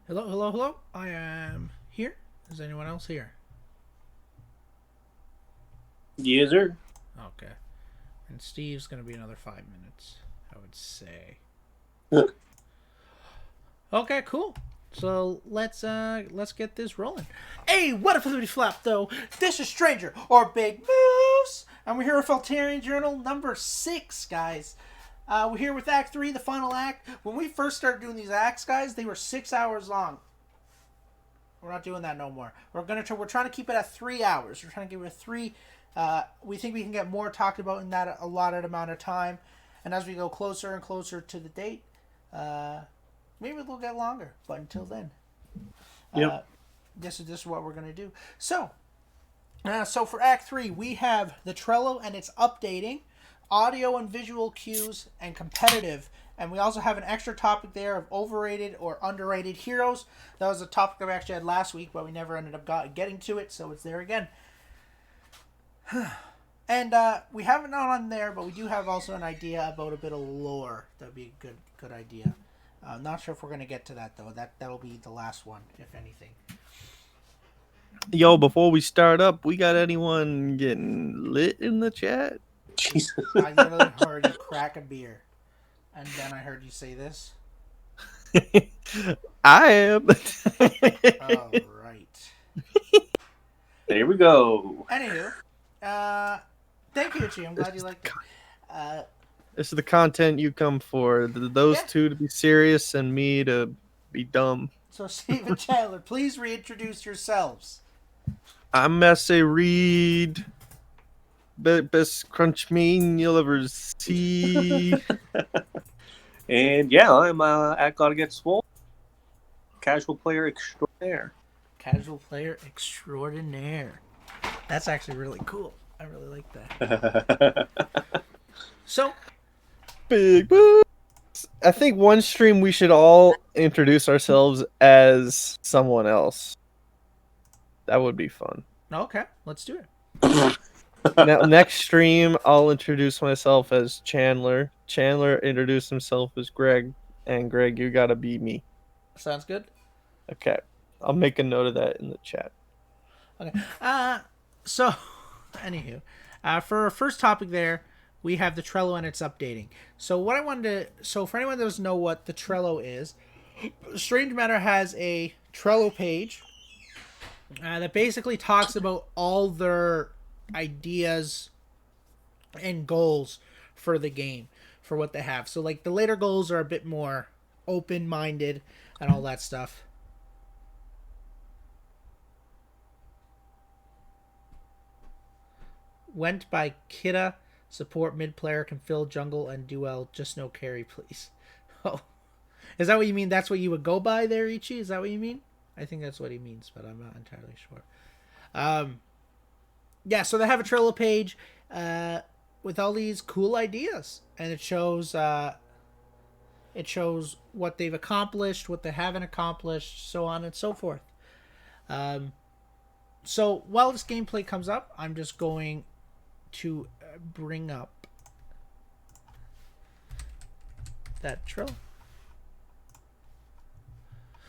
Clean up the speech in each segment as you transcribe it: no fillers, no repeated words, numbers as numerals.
Hello, hello, hello. I am here. Is anyone else here? Yes, sir. Okay. And Steve's gonna be another 5 minutes, I would say. Okay, cool. So let's get this rolling. Hey, what a flippity flap though. This is Stranger or Big Moose, and we're here with Faultarian Journal number 6, guys. We're here with Act 3, the final act. When we first started doing these acts, guys, they were 6 hours long. We're not doing that no more. We're trying to keep it at 3 hours. We're trying to give it a three. We think we can get more talked about in that allotted amount of time, and as we go closer and closer to the date, uh, maybe it'll get longer. But until then, Yep. uh, this is what we're gonna do. So for Act 3, we have the Trello and it's updating, audio and visual cues, and competitive. And we also have an extra topic there of overrated or underrated heroes. That was a topic that we actually had last week, but we never ended up getting to it, so it's there again. And we have it not on there, but we do have also an idea about a bit of lore. That'd be a good idea. I'm not sure if we're gonna get to that though. That'll be the last one, if anything. Yo, before we start up, we got anyone getting lit in the chat? Jesus. I literally heard you crack a beer, and then I heard you say this. I am. All right. There we go. Anywho, thank you, Chi. I'm glad you liked it. This is the content you come for. Those Yeah. two to be serious and me to be dumb. So, Steve and Chandler, please reintroduce yourselves. I'm Messy Reed. Best crunch mean you'll ever see. And yeah, I'm at Gotta Get Swole, casual player extraordinaire. Casual player extraordinaire. That's actually really cool. I really like that. So, Big boo. I think one stream we should all introduce ourselves as someone else. That would be fun. okay, let's do it. Now, next stream, I'll introduce myself as Chandler. Chandler introduced himself as Greg, and Greg, you gotta be me. Sounds good. Okay, I'll make a note of that in the chat. Okay. So, anywho, for our first topic there, we have the Trello and it's updating. So what I wanted to, so for anyone that doesn't know what the Trello is, Strange Matter has a Trello page that basically talks about all their ideas and goals for the game, for what they have. So like the later goals are a bit more open-minded and all that stuff. Went by Kidda. Support mid player can fill jungle and do well. Just no carry, please. Oh, is that what you mean? That's what you would go by there, Ichi? Is that what you mean? I think that's what he means, but I'm not entirely sure. Yeah, so they have a Trello page with all these cool ideas, and it shows what they've accomplished, what they haven't accomplished, so on and so forth. So while this gameplay comes up, I'm just going to bring up that Trello.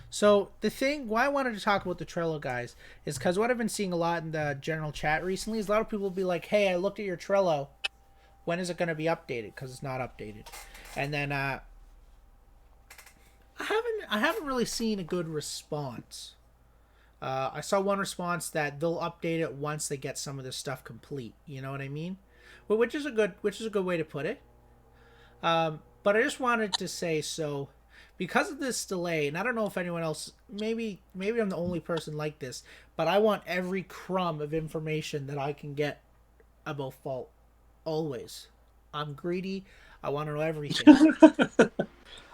So the thing why I wanted to talk about the Trello, guys, is because what I've been seeing a lot in the general chat recently is a lot of people will be like, "Hey, I looked at your Trello. When is it going to be updated? Because it's not updated." And then I haven't really seen a good response. I saw one response that they'll update it once they get some of this stuff complete. You know what I mean? Well, which is a good way to put it. But I just wanted to say, so because of this delay, and I don't know if anyone else, maybe I'm the only person like this, but I want every crumb of information that I can get about Fault. Always, I'm greedy. I want to know everything.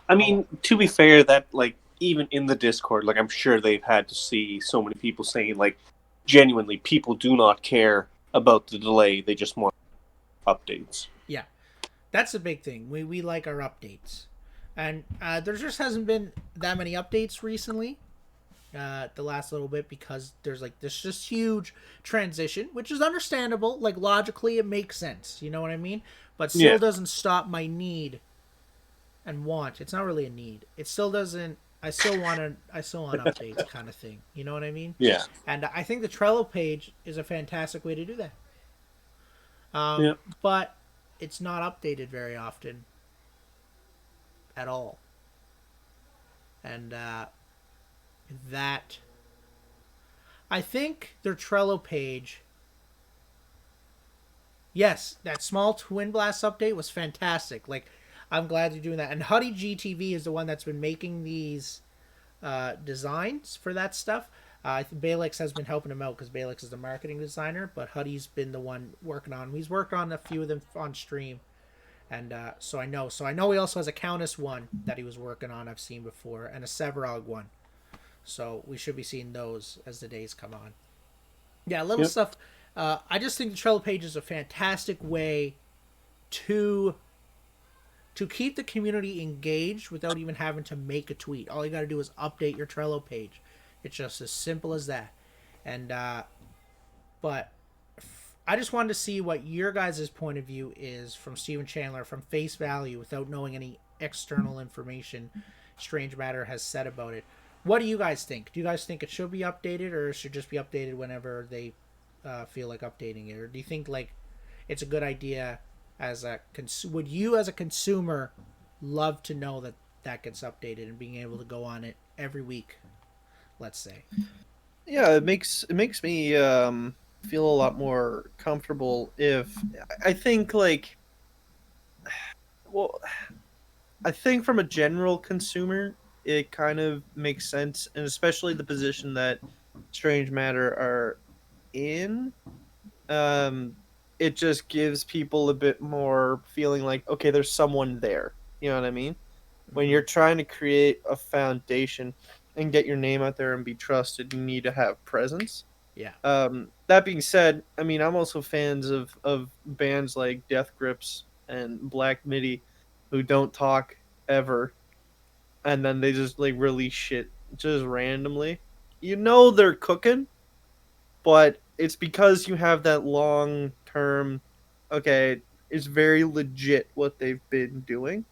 I mean, to be fair, that like even in the Discord, like I'm sure they've had to see so many people saying like genuinely people do not care about the delay, they just want updates. Yeah, that's the big thing. We like our updates, and there just hasn't been that many updates recently. The last little bit because there's like this just huge transition, which is understandable. Like logically, it makes sense. You know what I mean? But still Yeah. doesn't stop my need and want. It's not really a need. It still doesn't I still want updates kind of thing. You know what I mean? Yeah. And I think the Trello page is a fantastic way to do that. Yeah. But it's not updated very often at all. And that I think their Trello page. Yes, that small Twin Blast update was fantastic. Like, I'm glad they're doing that. And Huddy GTV is the one that's been making these designs for that stuff. I think Balix has been helping him out because Balix is the marketing designer, but Huddy's been the one working on them. He's worked on a few of them on stream, and so I know. So I know he also has a Countess one that he was working on. I've seen before, and a Severog one. So we should be seeing those as the days come on. Yeah, little stuff. I just think the Trello page is a fantastic way to keep the community engaged without even having to make a tweet. All you got to do is update your Trello page. It's just as simple as that. And but I just wanted to see what your guys' point of view is from Steven Chandler from face value without knowing any external information Strange Matter has said about it. What do you guys think? Do you guys think it should be updated, or it should just be updated whenever they feel like updating it? Or do you think like it's a good idea as a would you as a consumer love to know that that gets updated and being able to go on it every week, let's say? Yeah, it makes me feel a lot more comfortable if I think like well I think from a general consumer it kind of makes sense, and especially the position that Strange Matter are in. It just gives people a bit more feeling like, okay, there's someone there. You know what I mean? When you're trying to create a foundation and get your name out there and be trusted, you need to have presence. Yeah. That being said, I mean, I'm also fans of bands like Death Grips and Black Midi who don't talk ever, and then they just like release shit just randomly. You know they're cooking, but it's because you have that long term. Okay, it's very legit what they've been doing.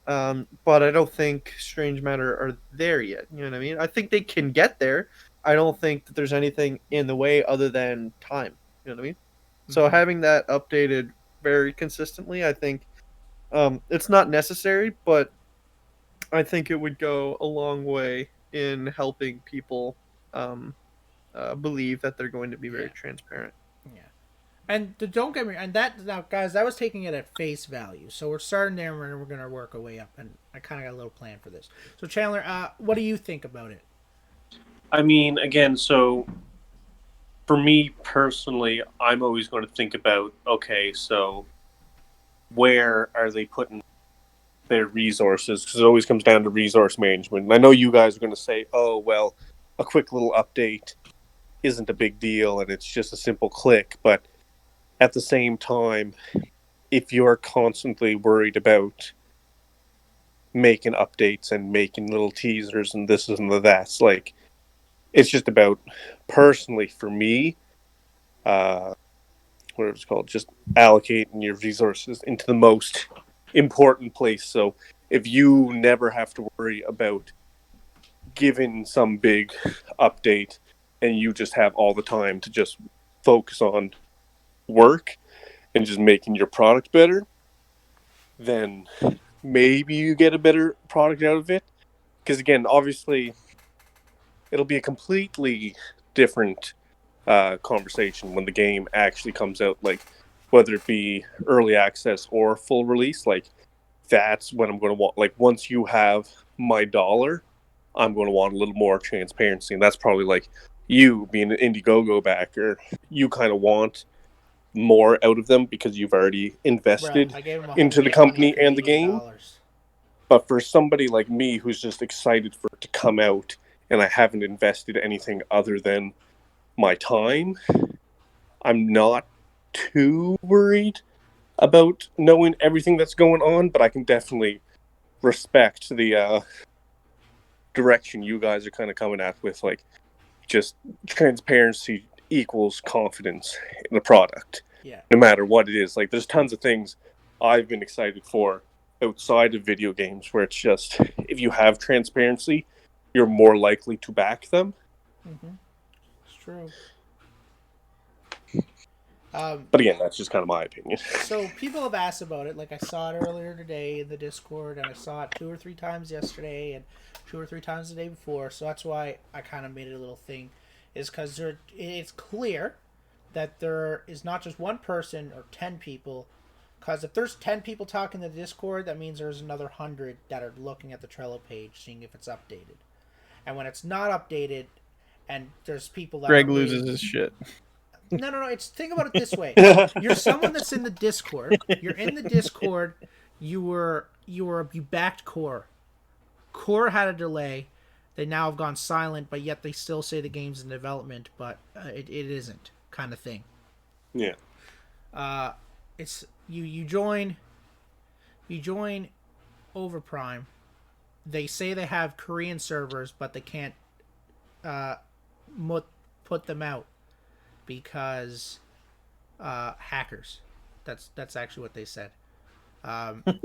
But I don't think Strange Matter are there yet. You know what I mean? I think they can get there. I don't think that there's anything in the way other than time. You know what I mean? So having that updated very consistently, I think it's not necessary, but I think it would go a long way in helping people believe that they're going to be very transparent. Yeah. And don't get me, and that now, guys, I was taking it at face value. So we're starting there, and we're gonna work our way up. And I kind of got a little plan for this. So Chandler, what do you think about it? I mean, again, so for me personally, I'm always going to think about, okay, so where are they putting their resources? Because it always comes down to resource management. And I know you guys are going to say, oh, well, a quick little update isn't a big deal and it's just a simple click. But at the same time, if you're constantly worried about making updates and making little teasers and this and that's, like, it's just about, personally for me, what it's called, just allocating your resources into the most important place. So if you never have to worry about giving some big update and you just have all the time to just focus on work and just making your product better, then maybe you get a better product out of it. Because again, obviously, it'll be a completely different conversation when the game actually comes out, like whether it be early access or full release. Like that's when I'm going to want, like, once you have my dollar, I'm going to want a little more transparency. And that's probably like you being an Indiegogo backer, you kind of want more out of them because you've already invested into the company and the game. But for somebody like me who's just excited for it to come out and I haven't invested anything other than my time, I'm not too worried about knowing everything that's going on, but I can definitely respect the direction you guys are kind of coming at with, like, just transparency equals confidence in the product. Yeah. No matter what it is. Like, there's tons of things I've been excited for outside of video games where it's just, if you have transparency, you're more likely to back them. It's true. But again, that's just kind of my opinion. So people have asked about it. Like I saw it earlier today in the Discord, and I saw it 2 or 3 times yesterday, and 2 or 3 times the day before. So that's why I kind of made it a little thing, is because it's clear that there is not just one person or 10 people. Because if there's 10 people talking in the Discord, that means there's another 100 that are looking at the Trello page, seeing if it's updated. And when it's not updated, and there's people that Greg loses his shit. No. It's think about it this way: you're someone that's in the Discord. You're in the Discord. You backed Core. Core had a delay. They now have gone silent, but yet they still say the game's in development, but it isn't, kind of thing. Yeah. It's you join Overprime. They say they have Korean servers, but they can't put them out because hackers. That's actually what they said.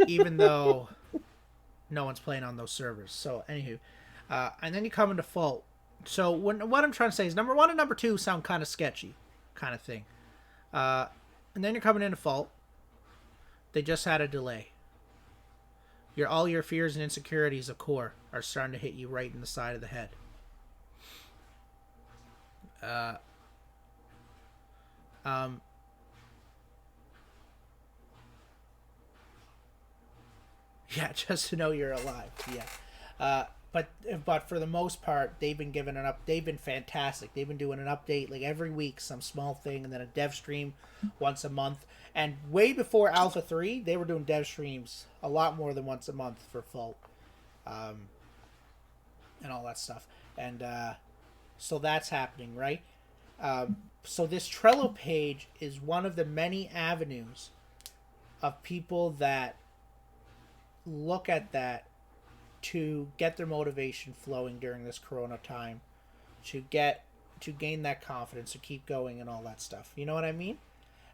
Even though no one's playing on those servers. So anywho, and then you come into Fault. So what I'm trying to say is number 1 and number 2 sound kind of sketchy, kind of thing. And then you're coming into Fault. They just had a delay. All your fears and insecurities of Core are starting to hit you right in the side of the head. Yeah, just to know you're alive. Yeah. But for the most part, they've been given they've been fantastic. They've been doing an update like every week, some small thing, and then a dev stream once a month. And way before Alpha 3, they were doing dev streams a lot more than once a month for Fault. And all that stuff. And so that's happening, right? So this Trello page is one of the many avenues of people that look at that to get their motivation flowing during this Corona time, to gain that confidence, to keep going and all that stuff. You know what I mean?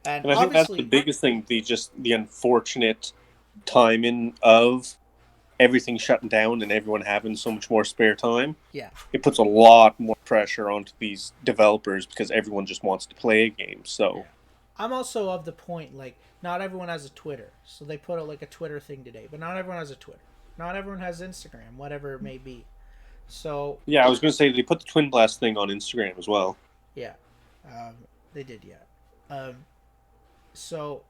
And I think that's the biggest thing, the unfortunate timing of everything shutting down and everyone having so much more spare time. Yeah. It puts a lot more pressure onto these developers because everyone just wants to play a game. So I'm also of the point, like, not everyone has a Twitter. So they put out like a Twitter thing today, but not everyone has a Twitter. Not everyone has Instagram, whatever it may be. So yeah, I was going to say they put the Twin Blast thing on Instagram as well. Yeah, they did. Yeah. So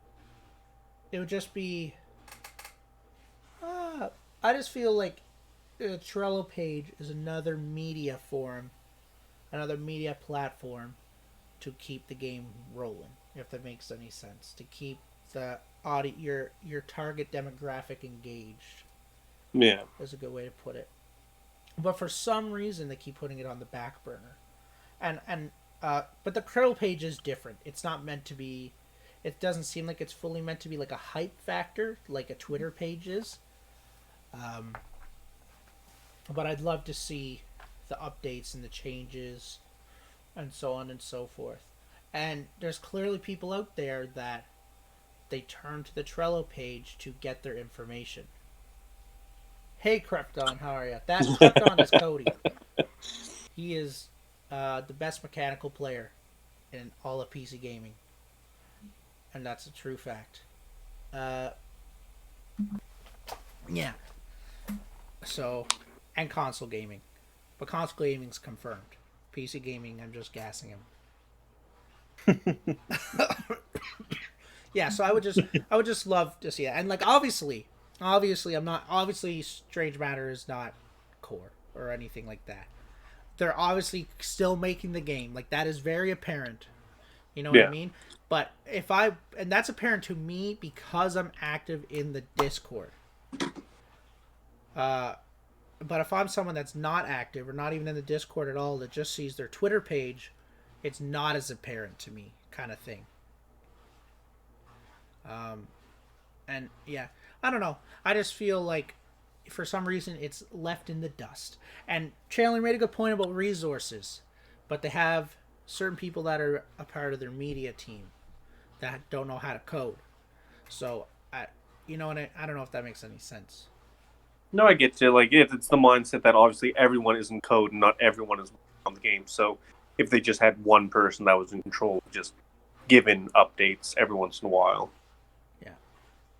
it would just be. I just feel like the Trello page is another media forum, another media platform to keep the game rolling. If that makes any sense, to keep the your target demographic engaged. Yeah, is a good way to put it. But for some reason, they keep putting it on the back burner, but the Trello page is different. It's not meant to be. It doesn't seem like it's fully meant to be like a hype factor, like a Twitter page is. But I'd love to see the updates and the changes, and so on and so forth. And there's clearly people out there that they turn to the Trello page to get their information. Hey, Krepton, how are you? That Krepton is Cody. He is the best mechanical player in all of PC gaming. And that's a true fact. Yeah. So, and console gaming. But console gaming's confirmed. PC gaming, I'm just gassing him. Yeah, so I would just love to see it. And like obviously Strange Matter is not Core or anything like that. They're obviously still making the game. Like that is very apparent. You know what I mean? But and that's apparent to me because I'm active in the Discord. But if I'm someone that's not active or not even in the Discord at all, that just sees their Twitter page, it's not as apparent to me, kind of thing. And yeah, I don't know. I just feel like for some reason it's left in the dust. And Chandler made a good point about resources, but they have certain people that are a part of their media team that don't know how to code. So I don't know if that makes any sense. No, I get you. Like, it's the mindset that obviously everyone is in code and not everyone is on the game. So if they just had one person that was in control, just giving updates every once in a while. Yeah,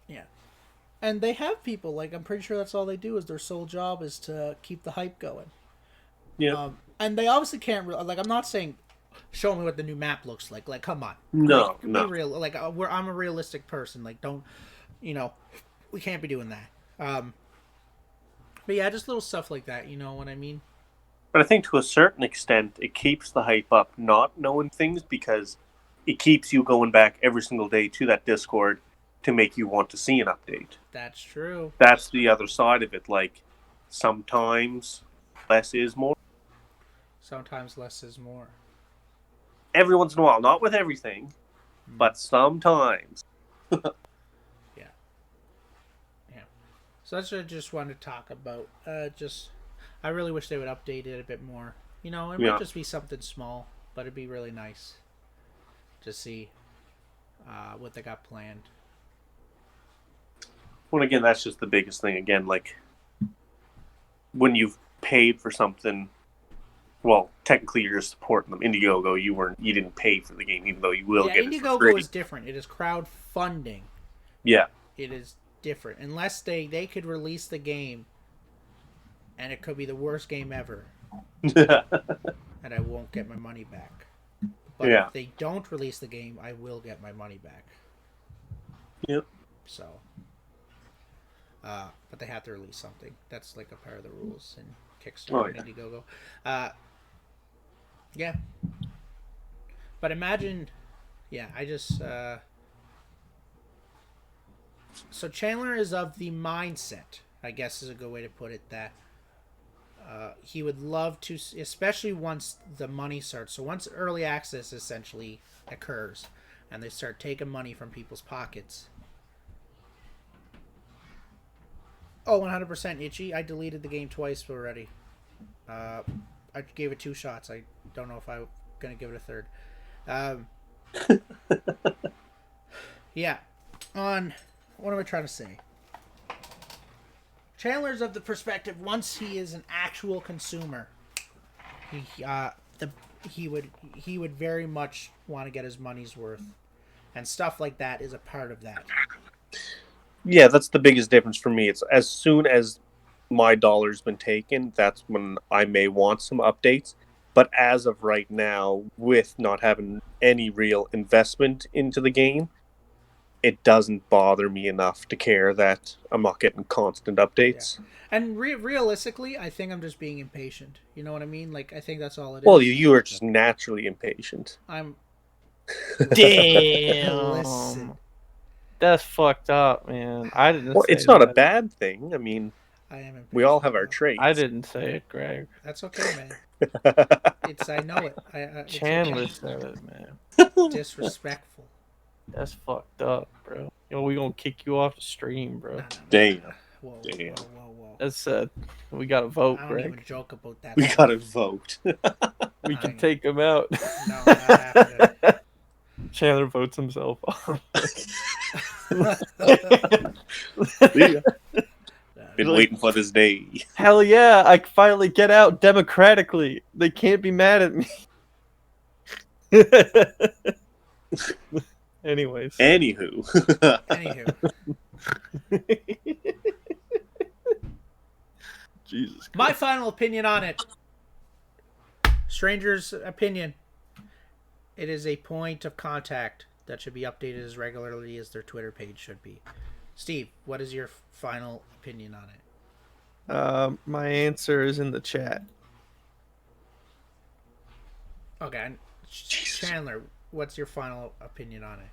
yeah. And they have people like I'm pretty sure that's all they do is their sole job is to keep the hype going. Yeah. And they obviously can't like I'm not saying show me what the new map looks like. Like come on, No, like, no. be real. Like I'm a realistic person. Like don't you know we can't be doing that. But yeah, just little stuff like that. You know what I mean? But I think to a certain extent, it keeps the hype up not knowing things because it keeps you going back every single day to that Discord to make you want to see an update. That's true. That's the other side of it. Like, sometimes less is more. Sometimes less is more. Every once in a while, not with everything, but sometimes. Yeah. Yeah. So that's what I just wanted to talk about. I really wish they would update it a bit more. You know, it might just be something small, but it'd be really nice to see what they got planned. Well, again, that's just the biggest thing. Again, like, when you've paid for something, well, technically you're just supporting them. Indiegogo, you didn't pay for the game, even though you will get it for free. Indiegogo is different. It is crowdfunding. Yeah. It is different. Unless they could release the game, and it could be the worst game ever, and I won't get my money back. But if they don't release the game, I will get my money back. Yep. So, but they have to release something. That's like a part of the rules in Kickstarter and Indiegogo. Yeah. But imagine, so Chandler is of the mindset, I guess is a good way to put it, that he would love to, especially once the money starts. So once early access essentially occurs, and they start taking money from people's pockets. Oh, 100% itchy. I deleted the game twice already. I gave it 2 shots. I don't know if I'm gonna give it a third. Yeah. What am I trying to say? Chandler's of the perspective once he is an actual consumer, he would very much want to get his money's worth, and stuff like that is a part of that. Yeah, that's the biggest difference for me. It's as soon as my dollar's been taken, that's when I may want some updates. But as of right now, with not having any real investment into the game, it doesn't bother me enough to care that I'm not getting constant updates. Yeah. And realistically, I think I'm just being impatient. You know what I mean? Like, I think that's all it is. Well, you are just naturally impatient. I'm... Damn. Listen. That's fucked up, man. I didn't Well, say it's not that. a bad thing. I mean, I am impatient, we all have our traits. I didn't say it, Greg. That's okay, man. I know it. Chandler okay. said it, man. Disrespectful. That's fucked up, bro. Yo, we gonna kick you off the stream, bro. No. Damn. Whoa. That's sad. We gotta vote, I don't Greg. even joke about that. We gotta vote. We can take him out. No, not happening. Chandler votes himself off. Been waiting for this day. Hell yeah, I can finally get out democratically. They can't be mad at me. Anyways. Anywho. Jesus Christ. My final opinion on it. Stranger's opinion. It is a point of contact that should be updated as regularly as their Twitter page should be. Steve, what is your final opinion on it? My answer is in the chat. Okay. Chandler, what's your final opinion on it?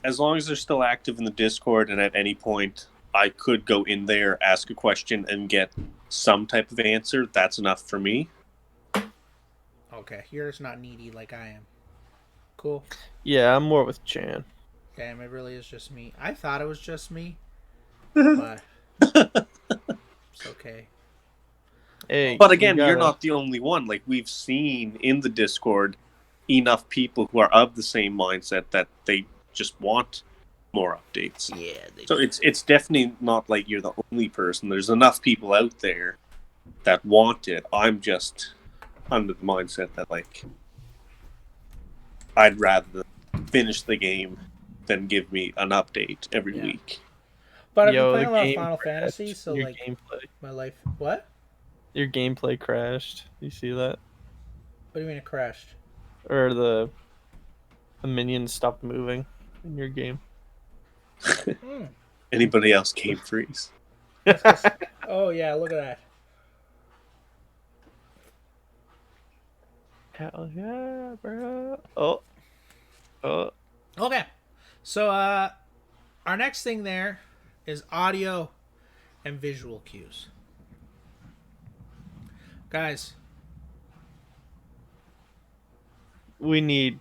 As long as they're still active in the Discord and at any point I could go in there, ask a question, and get some type of answer, that's enough for me. Okay, yours not needy like I am. Cool. Yeah, I'm more with Chan. Damn, it really is just me. I thought it was just me, but it's okay. Hey, but again, you're not the only one. Like, we've seen in the Discord enough people who are of the same mindset that they just want more updates. Yeah. So it's definitely not like you're the only person. There's enough people out there that want it. I'm just under the mindset that like I'd rather finish the game than give me an update every week. But I've been Yo, playing the a lot of game Final Fantasy, crashed. so Your like gameplay. my life. What? Your gameplay crashed. You see that? What do you mean it crashed? Or the minions stopped moving in your game. Anybody else game freeze? Oh yeah, look at that. Hell yeah, bro. Oh. Okay, so our next thing there is audio and visual cues. Guys, We need.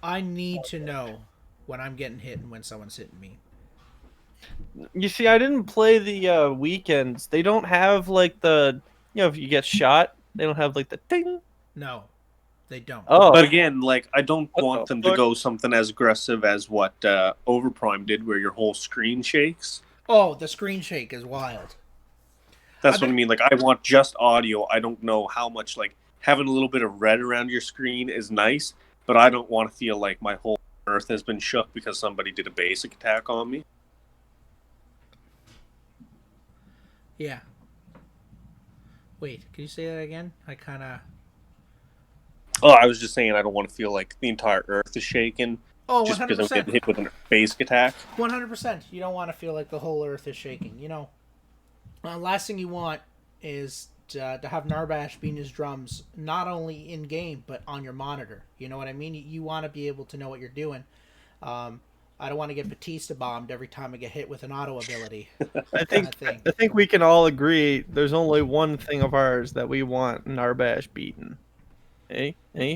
I need to know when I'm getting hit and when someone's hitting me. You see, I didn't play the weekends. They don't have like the, if you get shot, they don't have like the ding. No, they don't. Oh, But again, like I don't What want the them to fuck? go something as aggressive as what Overprime did, where your whole screen shakes. Oh, the screen shake is wild. That's what I mean. Like I want just audio. I don't know how much like having a little bit of red around your screen is nice, but I don't want to feel like my whole earth has been shook because somebody did a basic attack on me. Yeah. Wait, can you say that again? I kind of. Oh, I was just saying I don't want to feel like the entire earth is shaking Oh, just because I'm 100%. getting hit with a basic attack. 100%. You don't want to feel like the whole earth is shaking. You know, last thing you want is to have Narbash beating his drums not only in game but on your monitor. You know what I mean? You want to be able to know what you're doing. I don't want to get Batista bombed every time I get hit with an auto ability. I Kinda think thing. I think we can all agree. There's only one thing of ours that we want Narbash beaten. Hey,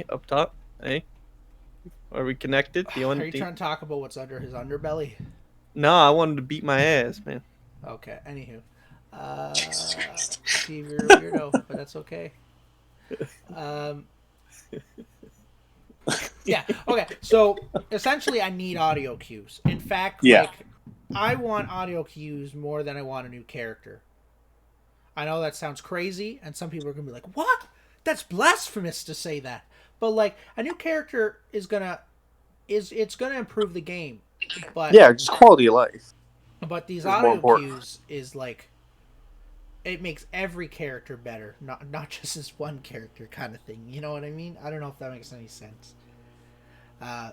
up top. Hey, are we connected? Are you trying to talk about what's under his underbelly? No, I wanted to beat my ass, man. Okay. Anywho, Jesus Christ. Steve, you're a weirdo, but that's okay. Yeah. Okay. So essentially, I need audio cues. In fact, like, I want audio cues more than I want a new character. I know that sounds crazy, and some people are gonna be like, "What? That's blasphemous to say that." But like, a new character is gonna improve the game. But Yeah, just quality of life. But these It's more audio important. cues is like, it makes every character better, not just this one character kind of thing. You know what I mean? I don't know if that makes any sense. Yeah,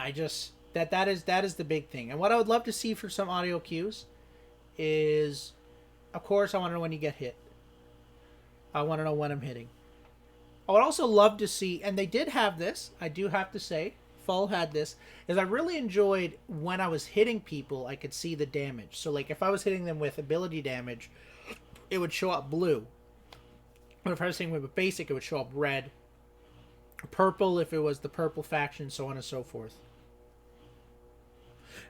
I just that is the big thing. And what I would love to see for some audio cues is, of course, I want to know when you get hit. I want to know when I'm hitting. I would also love to see, and they did have this, I do have to say, Fall had this, is I really enjoyed when I was hitting people, I could see the damage. So, like, if I was hitting them with ability damage, it would show up blue. But if I was hitting them with basic, it would show up red. Purple if it was the purple faction, so on and so forth.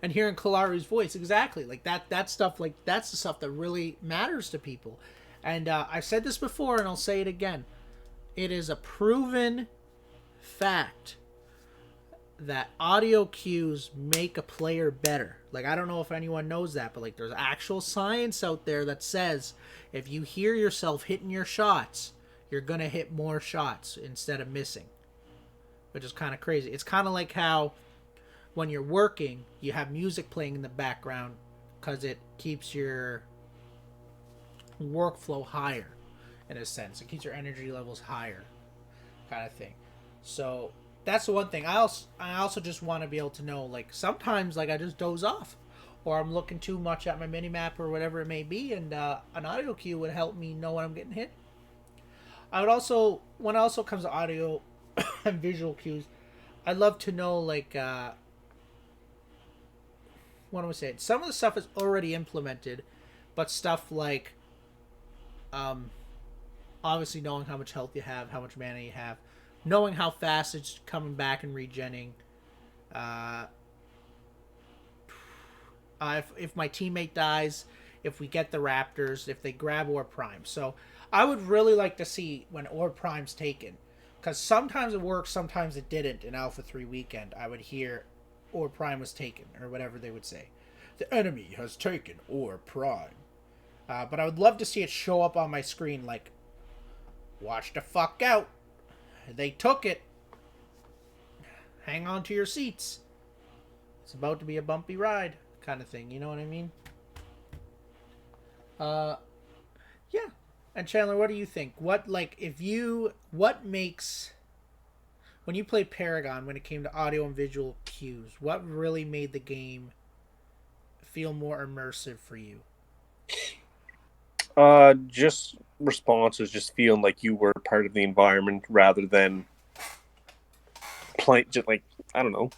And hearing Kalari's voice, exactly, like that stuff, like that's the stuff that really matters to people. And I've said this before, and I'll say it again. It is a proven fact that audio cues make a player better. Like, I don't know if anyone knows that, but like, there's actual science out there that says if you hear yourself hitting your shots, you're gonna hit more shots instead of missing, which is kind of crazy. It's kind of like how when you're working, you have music playing in the background because it keeps your workflow higher, in a sense. It keeps your energy levels higher, kind of thing. So that's the one thing. I also just want to be able to know, like, sometimes, like, I just doze off, or I'm looking too much at my mini map or whatever it may be, and an audio cue would help me know when I'm getting hit. I would also, when it also comes to audio and visual cues, I'd love to know, like, what do I say? Some of the stuff is already implemented, but stuff like, obviously knowing how much health you have, how much mana you have, knowing how fast it's coming back and regenning. If my teammate dies, if we get the Raptors, if they grab Orb Prime. So I would really like to see when Orb Prime's taken. Because sometimes it worked, sometimes it didn't. In Alpha 3 weekend, I would hear Ore Prime was taken, or whatever they would say. The enemy has taken Ore Prime. But I would love to see it show up on my screen like, watch the fuck out. They took it. Hang on to your seats. It's about to be a bumpy ride, kind of thing. You know what I mean? Yeah. And Chandler, what do you think? What makes, when you played Paragon, when it came to audio and visual cues, what really made the game feel more immersive for you? Just responses, just feeling like you were part of the environment rather than playing, just like, I don't know.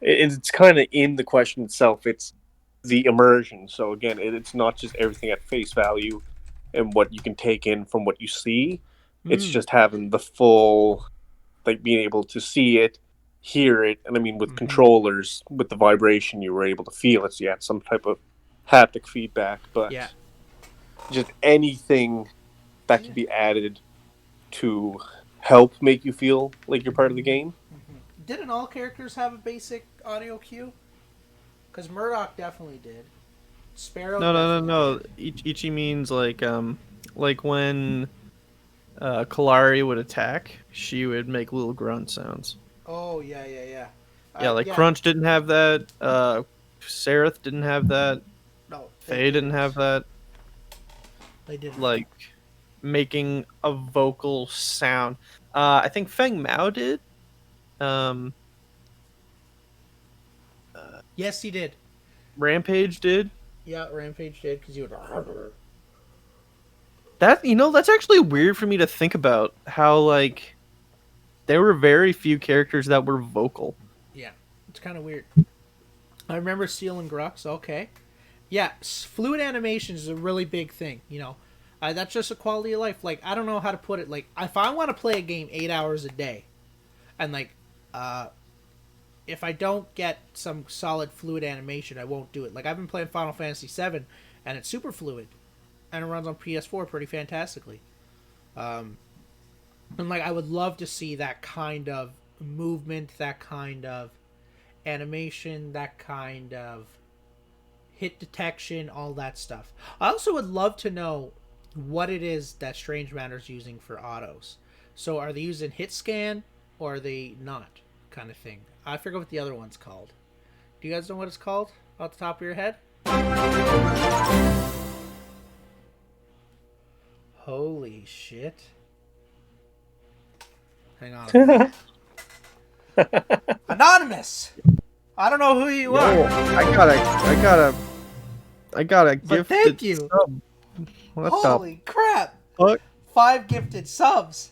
It's kind of in the question itself. It's the immersion. So again, it's not just everything at face value and what you can take in from what you see. It's just having the full, like being able to see it, hear it, and I mean with controllers, with the vibration, you were able to feel it. So you had some type of haptic feedback, but Yeah. just anything that can be added to help make you feel like you're part of the game. Didn't all characters have a basic audio cue? Because Murdoch definitely did. Sparrow. No. Ichi means like when Kalari would attack, she would make little grunt sounds. Oh yeah. Yeah, like Crunch didn't have that. Seraph didn't have that. No. Faye didn't have that. They didn't. Like making a vocal sound. I think Feng Mao did. Yes, he did. Rampage did. Yeah, Rampage did because you would. That's actually weird for me to think about. How like there were very few characters that were vocal. Yeah, it's kind of weird. I remember Seal and Grux. Okay, yeah, fluid animation is a really big thing. You know, that's just a quality of life. Like I don't know how to put it. Like if I want to play a game 8 hours a day, and like, if I don't get some solid fluid animation, I won't do it. Like I've been playing Final Fantasy VII, and it's super fluid, and it runs on PS4 pretty fantastically. And like I would love to see that kind of movement, that kind of animation, that kind of hit detection, all that stuff. I also would love to know what it is that Strange Matter's using for autos. So are they using hit scan or are they not, kind of thing? I forget what the other one's called. Do you guys know what it's called off the top of your head? Holy shit. Hang on a minute. Anonymous! I don't know who you are. I got a gift. Thank you. Sub. What Holy crap! fuck? 5 gifted subs.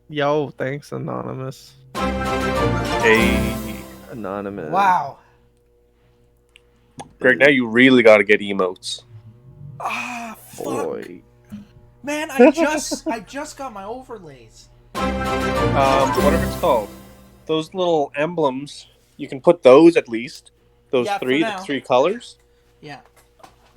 Yo, thanks, Anonymous. Hey, Anonymous. Wow. Greg, now you really got to get emotes. Ah, fuck. Boy. Man, I just got my overlays. Whatever it's called, those little emblems. You can put those at least. Those Yeah, for three, the now. 3 colors, Yeah.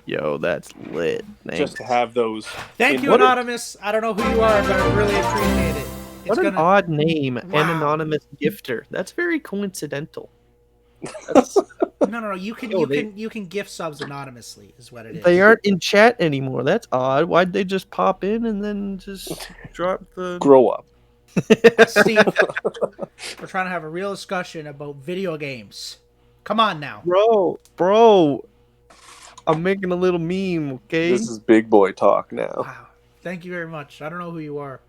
Yo, that's lit. Thanks. just to have those. Thank you, What Anonymous. I don't know who you are, but I really appreciate it. What an odd name, an Wow. anonymous gifter. That's very coincidental. No. You can Yo, you can gift subs anonymously, is what it is. They aren't in chat anymore. That's odd. Why'd they just pop in and then just drop the Grow up. Steve, we're trying to have a real discussion about video games. Come on now. Bro. I'm making a little meme, okay? This is big boy talk now. Wow. Thank you very much. I don't know who you are,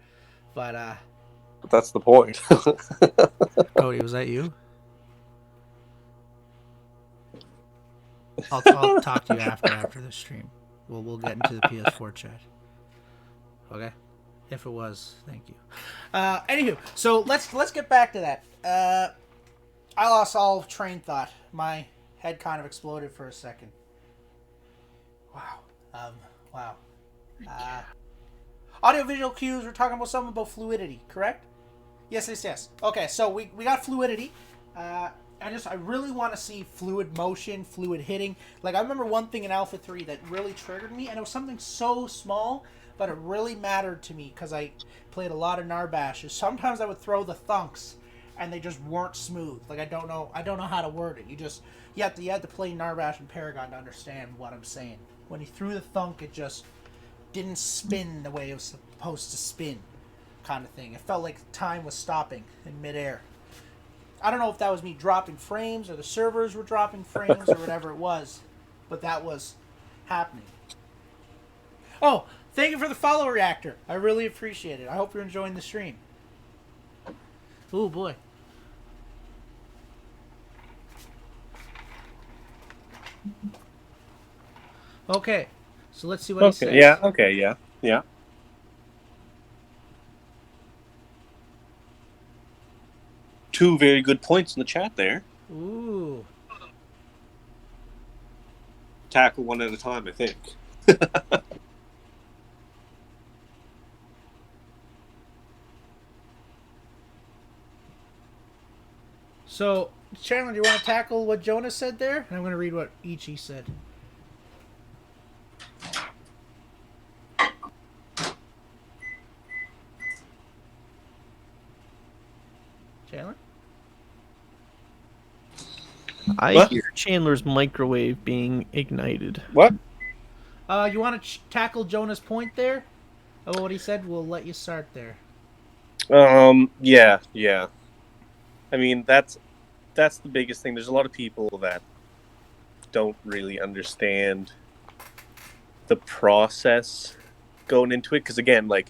but But that's the point. Cody, was that you? I'll talk to you after the stream. We'll get into the PS4 chat. Okay. If it was, thank you. Anywho, so let's get back to that. I lost all train thought. My head kind of exploded for a second. Wow. Wow. Audio-visual cues, we're talking about something about fluidity, correct? Yes. Okay, so we got fluidity. I really want to see fluid motion, fluid hitting. Like, I remember one thing in Alpha 3 that really triggered me, and it was something so small, but it really mattered to me because I played a lot of Narbash. Is sometimes I would throw the thunks, and they just weren't smooth. Like, I don't know how to word it. You had to play Narbash and Paragon to understand what I'm saying. When he threw the thunk, it just didn't spin the way it was supposed to spin, kind of thing. It felt like time was stopping in midair. I don't know if that was me dropping frames or the servers were dropping frames or whatever it was, but that was happening. Oh, thank you for the follow reactor. I really appreciate it. I hope you're enjoying the stream. Oh boy. Okay, so let's see what he says. Yeah. Okay. Yeah. Yeah. Two very good points in the chat there. Ooh. Tackle one at a time, I think. So, Chandler, do you want to tackle what Jonas said there? And I'm going to read what Ichi said. Chandler? I hear Chandler's microwave being ignited. What? You want to tackle Jonas' point there? Oh, what he said? We'll let you start there. Yeah. I mean, that's the biggest thing. There's a lot of people that don't really understand the process going into it. Because, again, like,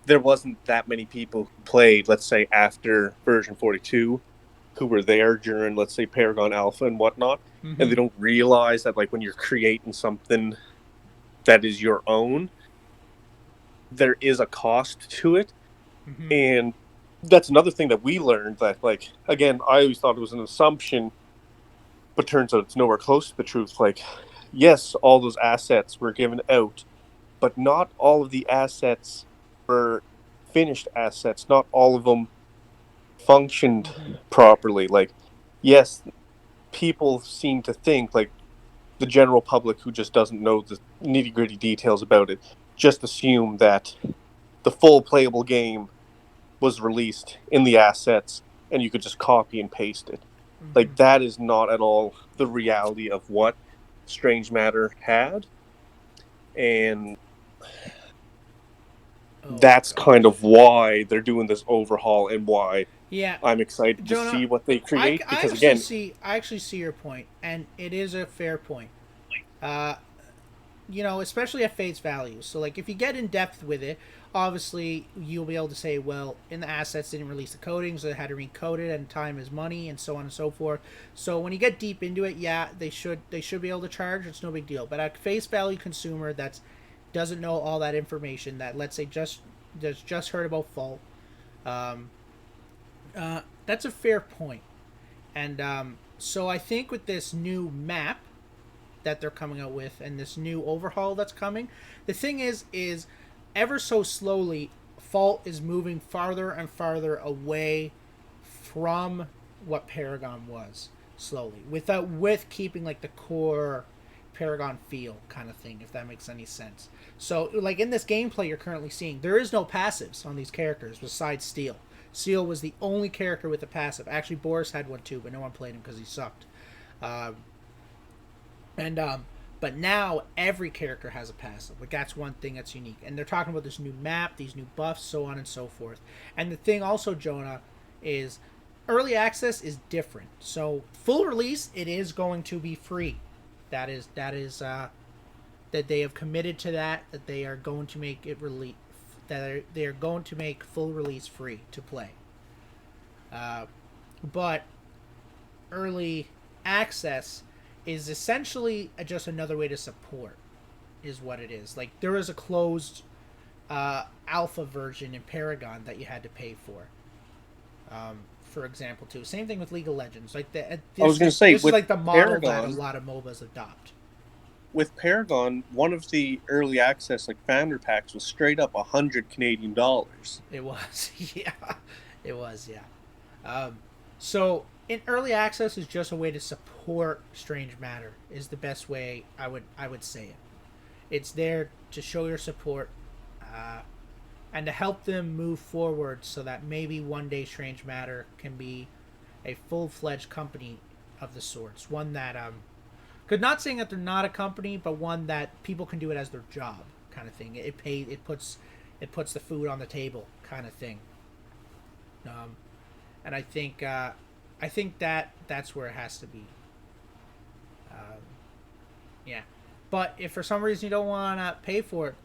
there wasn't that many people who played, let's say, after version 42 who were there during, let's say, Paragon Alpha and whatnot. Mm-hmm. And they don't realize that, like, when you're creating something that is your own, there is a cost to it. Mm-hmm. And that's another thing that we learned, that, like, again, I always thought it was an assumption, but turns out it's nowhere close to the truth. Like, yes, all those assets were given out, but not all of the assets were finished assets. Not all of them functioned properly. Like, yes, people seem to think, like, the general public who just doesn't know the nitty-gritty details about it, just assume that the full playable game was released in the assets and you could just copy and paste it. Mm-hmm. Like, that is not at all the reality of what Strange Matter had. And that's kind of why they're doing this overhaul, and why I'm excited to see what they create. Because I actually see your point, and it is a fair point. You know, especially at face value. So, like, if you get in depth with it, obviously you'll be able to say, well, in the assets they didn't release the coding, so they had to recode it, and time is money, and so on and so forth. So when you get deep into it, yeah, they should be able to charge. It's no big deal. But at face value consumer that's doesn't know all that information, that, let's say, just heard about Fault, that's a fair point. And so I think with this new map that they're coming out with, and this new overhaul that's coming, the thing is ever so slowly Fault is moving farther and farther away from what Paragon was, slowly, with keeping, like, the core Paragon feel kind of thing, if that makes any sense. So, like, in this gameplay you're currently seeing, there is no passives on these characters besides Steel. Steel was the only character with a passive. Actually, Boris had one too, but no one played him because he sucked. But now every character has a passive. Like, that's one thing that's unique. And they're talking about this new map, these new buffs, so on and so forth. And the thing also, Jonah, is early access is different. So full release, it is going to be free. That they have committed to that they are going to make it they are going to make full release free to play. But early access is essentially just another way to support, is what it is. Like, there is a closed alpha version in Paragon that you had to pay for example, too. Same thing with League of Legends. Like, I was going to say, this is like the model Paragon, that a lot of MOBAs adopt. With Paragon, one of the early access, like, founder packs was straight up 100 Canadian dollars. It was, yeah. It was, yeah. So in early access is just a way to support Strange Matter. Is the best way I would say it. It's there to show your support, and to help them move forward, so that maybe one day Strange Matter can be a full-fledged company of the sorts. One that could, not saying that they're not a company, but one that people can do it as their job, kind of thing. It puts the food on the table, kind of thing. And I think that's where it has to be. Yeah, but if for some reason you don't want to pay for it,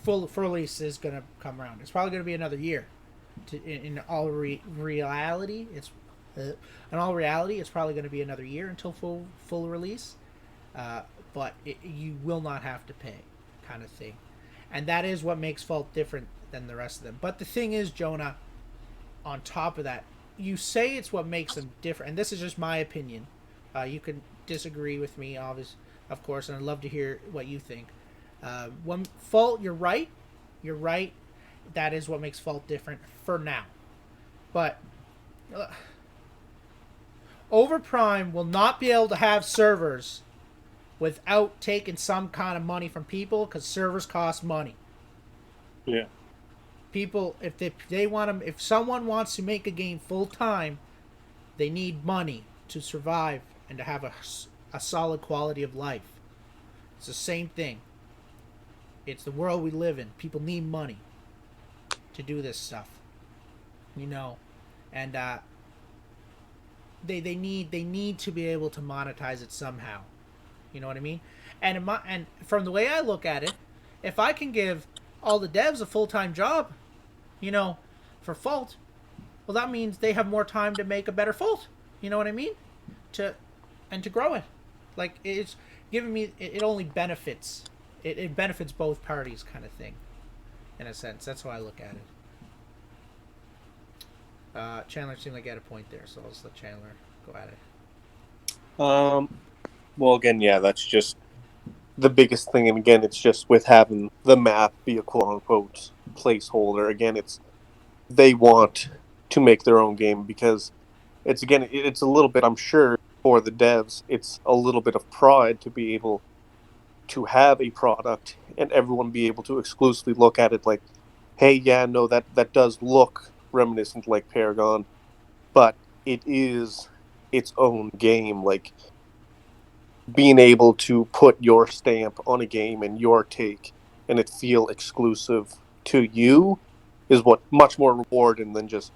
full release is going to come around. It's probably going to be another year. In all reality, it's probably going to be another year until full release. But you will not have to pay, kind of thing, and that is what makes Fault different than the rest of them. But the thing is, Jonah, on top of that, you say it's what makes them different, and this is just my opinion. You can disagree with me, obviously, of course, and I'd love to hear what you think. When Fault, you're right. That is what makes Fault different for now. But Overprime will not be able to have servers without taking some kind of money from people, because servers cost money. Yeah. People, if they want to, if someone wants to make a game full time, they need money to survive and to have a solid quality of life. It's the same thing. It's the world we live in. People need money to do this stuff, and they need to be able to monetize it somehow. You know what I mean? And from the way I look at it, if I can give all the devs a full-time job, for Fault, well, that means they have more time to make a better Fault. You know what I mean? To grow it. Like, it's giving me, it only benefits. It benefits both parties, kind of thing, in a sense. That's how I look at it. Chandler seemed like he had a point there, so I'll just let Chandler go at it. Well, again, yeah, that's just the biggest thing. And again, it's just with having the map be a quote-unquote placeholder. Again, they want to make their own game, because it's a little bit, I'm sure, for the devs, it's a little bit of pride to be able to have a product and everyone be able to exclusively look at it like, hey, yeah, no, that does look reminiscent like Paragon, but it is its own game. Like, being able to put your stamp on a game and your take and it feel exclusive to you is what much more rewarding than just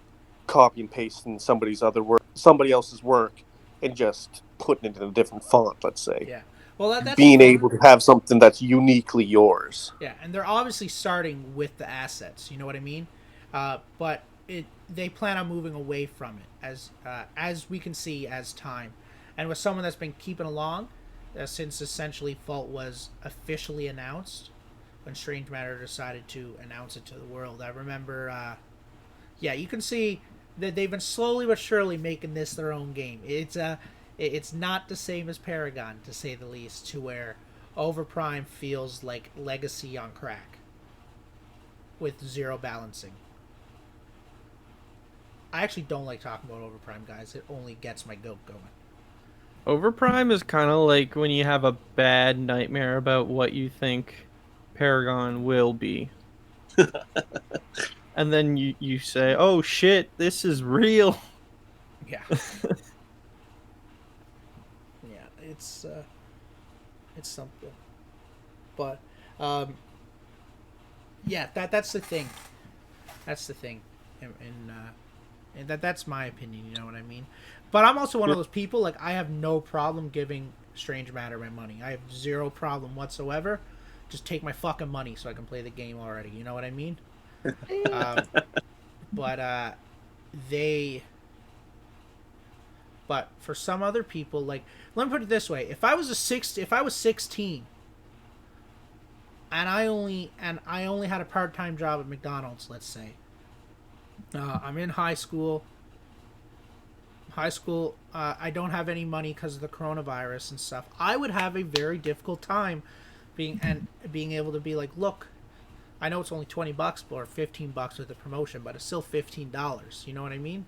copy and pasting somebody else's work and just putting it in a different font, let's say. Yeah. Well, that's being able to have something that's uniquely yours. Yeah, and they're obviously starting with the assets. You know what I mean? But they plan on moving away from it as we can see as time, and with someone that's been keeping along since essentially Fault was officially announced, when Strange Matter decided to announce it to the world. I remember. You can see that they've been slowly but surely making this their own game. It's not the same as Paragon, to say the least, to where Overprime feels like Legacy on crack with zero balancing. I actually don't like talking about Overprime, guys. It only gets my goat going. Overprime is kind of like when you have a bad nightmare about what you think Paragon will be. And then you say, oh shit, this is real. Yeah. It's something. But that's the thing. That's the thing. And that's my opinion, you know what I mean? But I'm also one of those people, like, I have no problem giving Strange Matter my money. I have zero problem whatsoever. Just take my fucking money so I can play the game already, you know what I mean? But for some other people, like, let me put it this way: if I was 16, and I only had a part-time job at McDonald's, let's say, I'm in high school. I don't have any money because of the coronavirus and stuff. I would have a very difficult time being able to be like, look, I know it's only $20 or $15 with the promotion, but it's still $15. You know what I mean?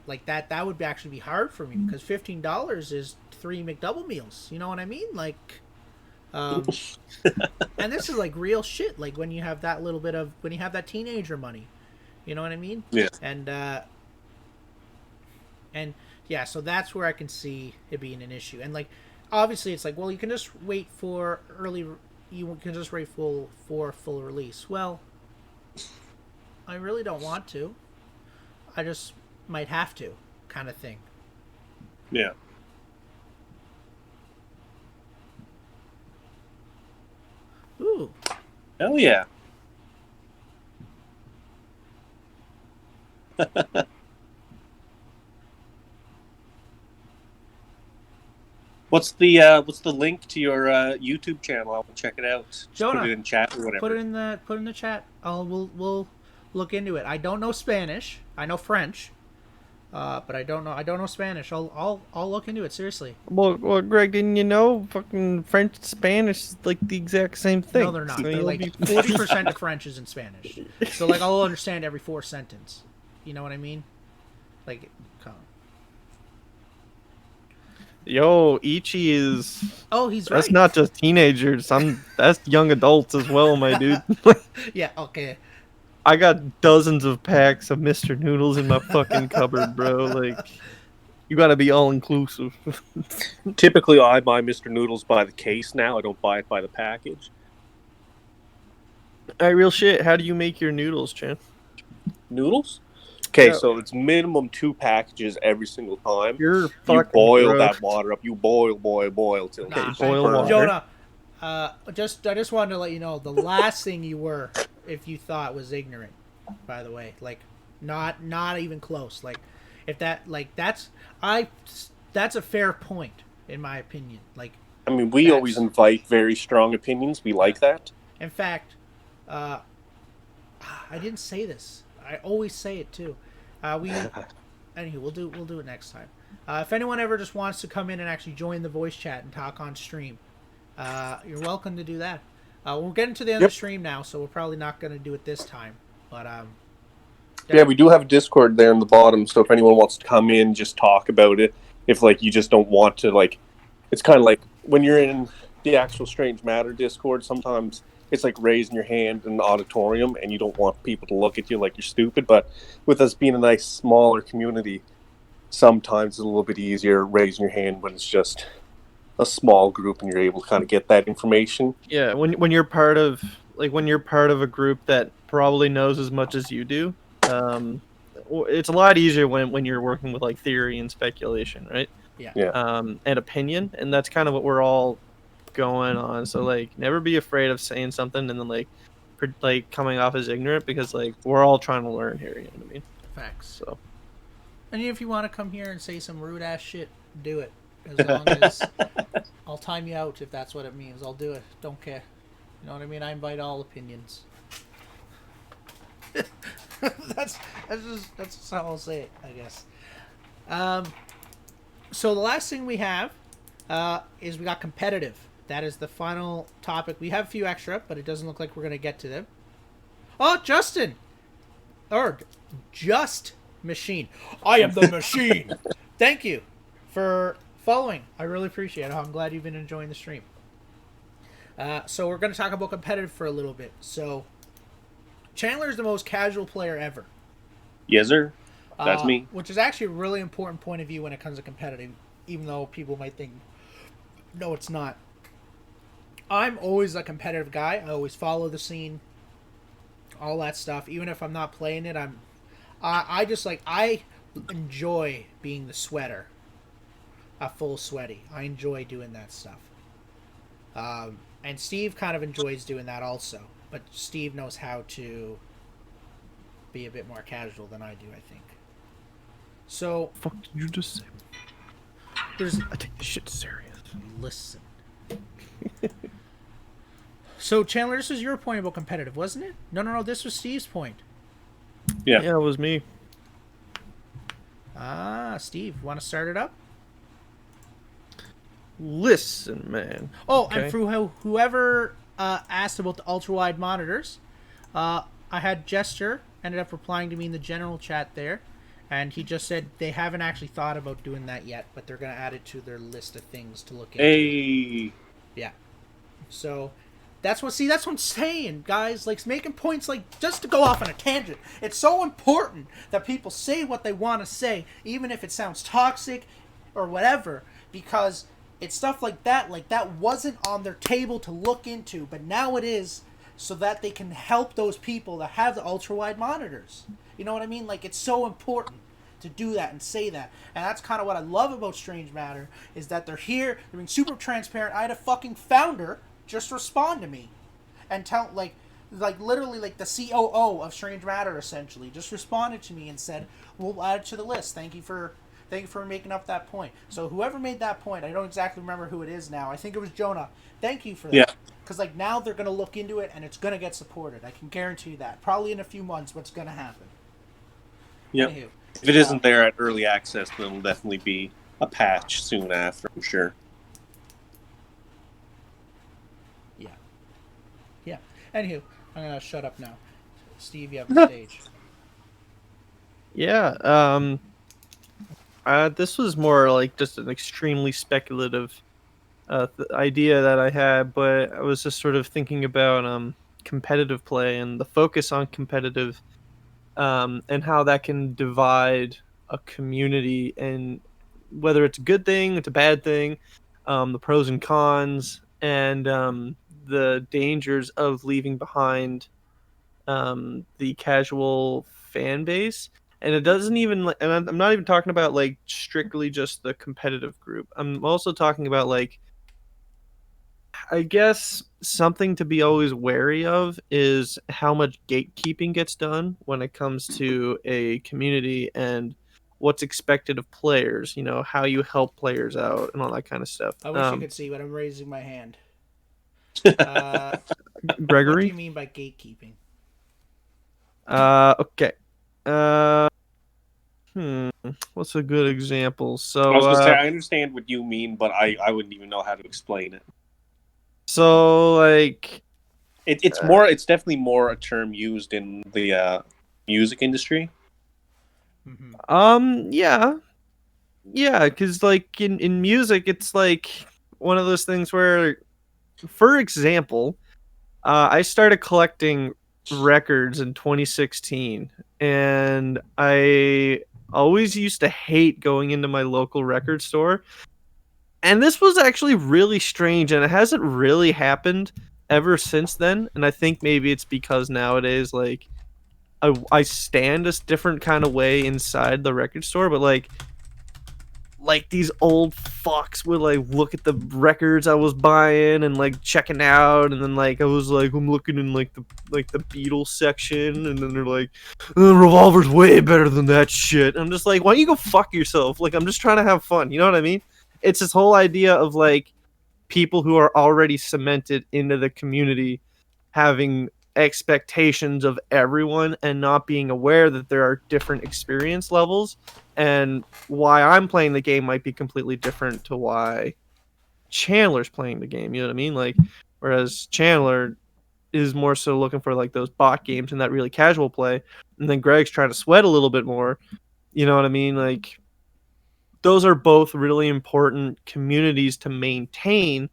Like that would actually be hard for me because $15 is 3 McDouble meals. You know what I mean? Like, and this is like real shit. Like when you have that little bit of when you have that teenager money. You know what I mean? Yeah. And yeah, so that's where I can see it being an issue. And like, obviously, it's like, well, you can just wait for early. You can just wait for full release. Well, I really don't want to. I just might have to, kind of thing. Yeah. Ooh. Hell yeah. What's the link to your YouTube channel? I'll check it out. Just Jonah, put it in chat or whatever. Put it in the chat. We'll look into it. I don't know Spanish. I know French. But I don't know Spanish. I'll look into it seriously. Well, Greg, didn't you know fucking French and Spanish is like the exact same thing? No, they're not. So They're you'll like be- 40% of French is in Spanish. So like I'll understand every 4th sentence. You know what I mean? Like, come on. Yo, Ichi is. Oh, he's That's right. not just teenagers. That's young adults as well, my dude. Yeah. Okay. I got dozens of packs of Mr. Noodles in my fucking cupboard, bro. Like, you gotta be all inclusive. Typically, I buy Mr. Noodles by the case now. I don't buy it by the package. Alright, real shit. How do you make your noodles, Chan? Noodles? Okay, Yeah. so it's minimum 2 packages every single time. You're You fucking boil gross. that water up. You boil till it Nah, tastes boil perfect. water. Jonah, I just wanted to let you know the last thing you were, if you thought was ignorant. By the way, like, not even close. Like, if that that's a fair point in my opinion. Like, I mean, we That's- always invite very strong opinions. We like that. in fact, I didn't say this. I always say it too. Anywho, we'll do it next time. If anyone ever just wants to come in and actually join the voice chat and talk on stream, you're welcome to do that. We're getting to the end of the stream now, so we're probably not going to do it this time. But Yeah, we do have a Discord there in the bottom, so if anyone wants to come in, just talk about it. If, like, you just don't want to, like... It's kind of like when you're in the actual Strange Matter Discord, sometimes it's like raising your hand in the auditorium and you don't want people to look at you like you're stupid. But with us being a nice, smaller community, sometimes it's a little bit easier raising your hand when it's just a small group and you're able to kind of get that information. Yeah, when you're part of a group that probably knows as much as you do, it's a lot easier when you're working with like theory and speculation, right? yeah. And opinion, and that's kind of what we're all going on. So like, never be afraid of saying something and then like coming off as ignorant, because like we're all trying to learn here. You know what I mean? Facts. So And if you want to come here and say some rude ass shit, do it. As long as I'll time you out if that's what it means. I'll do it. Don't care. You know what I mean? I invite all opinions. that's just how I'll say it, I guess. So the last thing we have is we got competitive. That is the final topic. We have a few extra, but it doesn't look like we're going to get to them. Oh, Justin! Or Just Machine. I am the machine! Thank you for following. I really appreciate it. I'm glad you've been enjoying the stream. So we're going to talk about competitive for a little bit. So Chandler's the most casual player ever. Yes, sir. That's me. Which is actually a really important point of view when it comes to competitive, even though people might think, no, it's not. I'm always a competitive guy. I always follow the scene, all that stuff. Even if I'm not playing it, I just like, I enjoy being the sweater, a full sweaty. I enjoy doing that stuff. And Steve kind of enjoys doing that also, but Steve knows how to be a bit more casual than I do, I think. So, fuck did you just say? I take this shit serious. Listen. So, Chandler, this was your point about competitive, wasn't it? No. This was Steve's point. Yeah. Yeah, it was me. Steve, want to start it up? Listen, man. Oh, Okay. and for whoever asked about the ultra-wide monitors, I had Jester ended up replying to me in the general chat there, And he just said they haven't actually thought about doing that yet, but they're going to add it to their list of things to look into. Hey, Yeah. So that's what I'm saying, guys. Like making points, like just to go off on a tangent. It's so important that people say what they want to say, even if it sounds toxic or whatever, because it's stuff like that wasn't on their table to look into, but now it is, so that they can help those people that have the ultra wide monitors. You know what I mean? Like, it's so important to do that and say that. And that's kind of what I love about Strange Matter, is that they're here, they're being super transparent. I had a fucking founder just respond to me and tell, like literally, like the COO of Strange Matter essentially just responded to me and said, we'll add it to the list. Thank you for making up that point. So whoever made that point, I don't exactly remember who it is now. I think it was Jonah. Thank you for that. yeah, Because like now they're gonna look into it and it's gonna get supported. I can guarantee that. Probably in a few months, what's gonna happen. yeah. Anywho, If it isn't there at early access, then it'll definitely be a patch soon after, I'm sure. yeah. Anywho, I'm gonna shut up now. Steve, you have the stage. Yeah. This was more like just an extremely speculative idea that I had, but I was just sort of thinking about competitive play and the focus on competitive, and how that can divide a community, and whether it's a good thing, it's a bad thing, the pros and cons, and the dangers of leaving behind the casual fan base. And it doesn't even like, and I'm not even talking about like strictly just the competitive group. I'm also talking about like, I guess something to be always wary of is how much gatekeeping gets done when it comes to a community, and what's expected of players, how you help players out and all that kind of stuff. I wish you could see, but I'm raising my hand. What do you Gregory? mean by gatekeeping? Okay. Uh, hmm. What's a good example? I was So, gonna say I understand what you mean, but I wouldn't even know how to explain it. like, It's definitely more a term used in the music industry. Mm-hmm. yeah. Yeah, because like in music, it's like one of those things where, for example, I started collecting records in 2016, and I always used to hate going into my local record store. And this was actually really strange, and it hasn't really happened ever since then. And I think maybe it's because nowadays, like, I stand a different kind of way inside the record store, but like these old fucks would like look at the records I was buying and like checking out, and then like I was like, I'm looking in like the Beatles section, and then they're like, Revolver's way better than that shit. I'm just like, why don't you go fuck yourself? Like, I'm just trying to have fun, you know what I mean? It's this whole idea of like people who are already cemented into the community having expectations of everyone and not being aware that there are different experience levels, and why I'm playing the game might be completely different to why Chandler's playing the game. You know what I mean? Like, whereas Chandler is more so looking for like those bot games and that really casual play, and then Greg's trying to sweat a little bit more. You know what I mean? Like, those are both really important communities to maintain.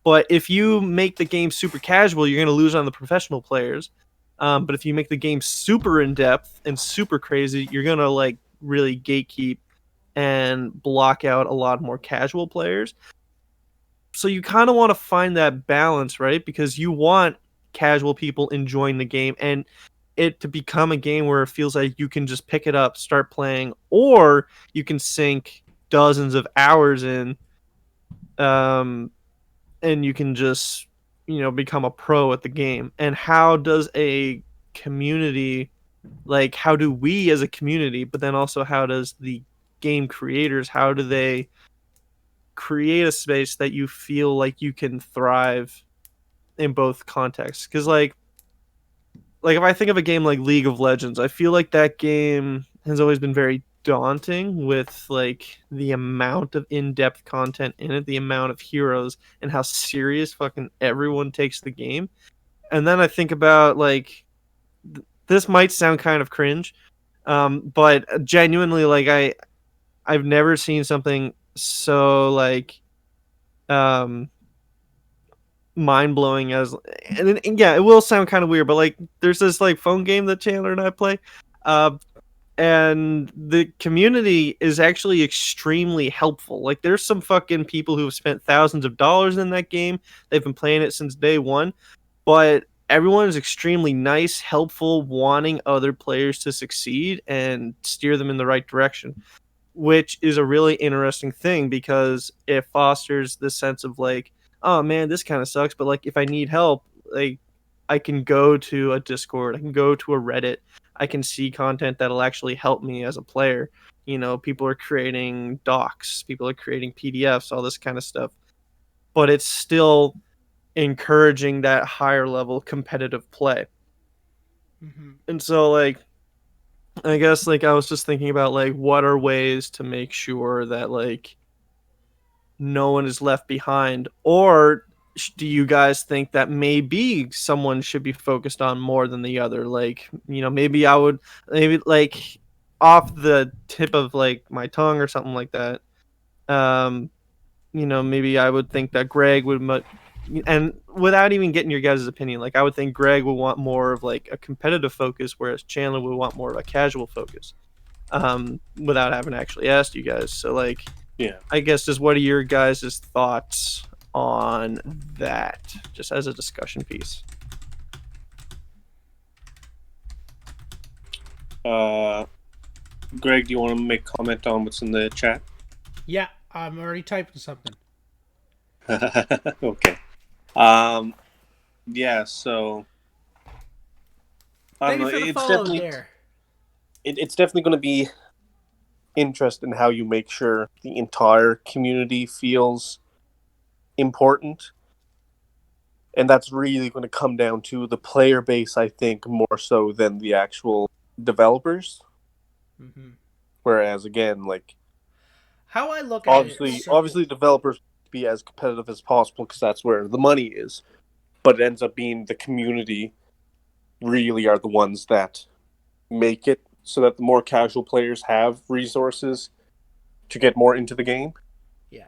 But if you make the game super casual, you're going to lose on the professional players. But if you make the game super in depth and super crazy, you're going to like really gatekeep and block out a lot more casual players. So you kind of want to find that balance, right? Because you want casual people enjoying the game and it to become a game where it feels like you can just pick it up, start playing, or you can sink dozens of hours in, um, and you can just become a pro at the game. And how does a community, like, how do we as a community, but then also how does the game creators, how do they create a space that you feel like you can thrive in both contexts? Because like if I think of a game like League of Legends, I feel like that game has always been very daunting with like the amount of in-depth content in it, the amount of heroes, and how serious fucking everyone takes the game. And then I think about like this might sound kind of cringe, But genuinely, like I've never seen something so like um mind blowing as and yeah, it will sound kind of weird, but like there's this like phone game that Chandler and I play. Uh and the community is actually extremely helpful. Like there's some fucking people who have spent thousands of dollars in that game. They've been playing it since day one, but everyone is extremely nice, helpful, wanting other players to succeed and steer them in the right direction, which is a really interesting thing because it fosters this sense of like, oh man, this kind of sucks, but like if I need help, like I can go to a Discord, I can go to a Reddit, I can see content that'll actually help me as a player. You know, people are creating docs, people are creating PDFs, all this kind of stuff. But it's still encouraging that higher level competitive play. Mm-hmm. And so like I guess like I was just thinking about like what are ways to make sure that like no one is left behind, or do you guys think that maybe someone should be focused on more than the other? Like, you know, maybe I would maybe like off the tip of like my tongue or something like that. Um, you know, maybe I would think that Greg would and without even getting your guys' opinion, like I would think Greg would want more of like a competitive focus, whereas Chandler would want more of a casual focus. Without having actually asked you guys. So like Yeah. I guess just what are your guys' thoughts on that, just as a discussion piece? Greg, do you want to make comment on what's in the chat? Yeah, I'm already typing something. Okay. Yeah. So I don't Thank you know. for the It's follow definitely there. it's definitely going to be interesting how you make sure the entire community feels important, and that's really going to come down to the player base, I think, more so than the actual developers. Mm-hmm. Whereas, again, like How I look at it, obviously, developers be as competitive as possible because that's where the money is. But it ends up being the community really are the ones that make it so that the more casual players have resources to get more into the game. yeah.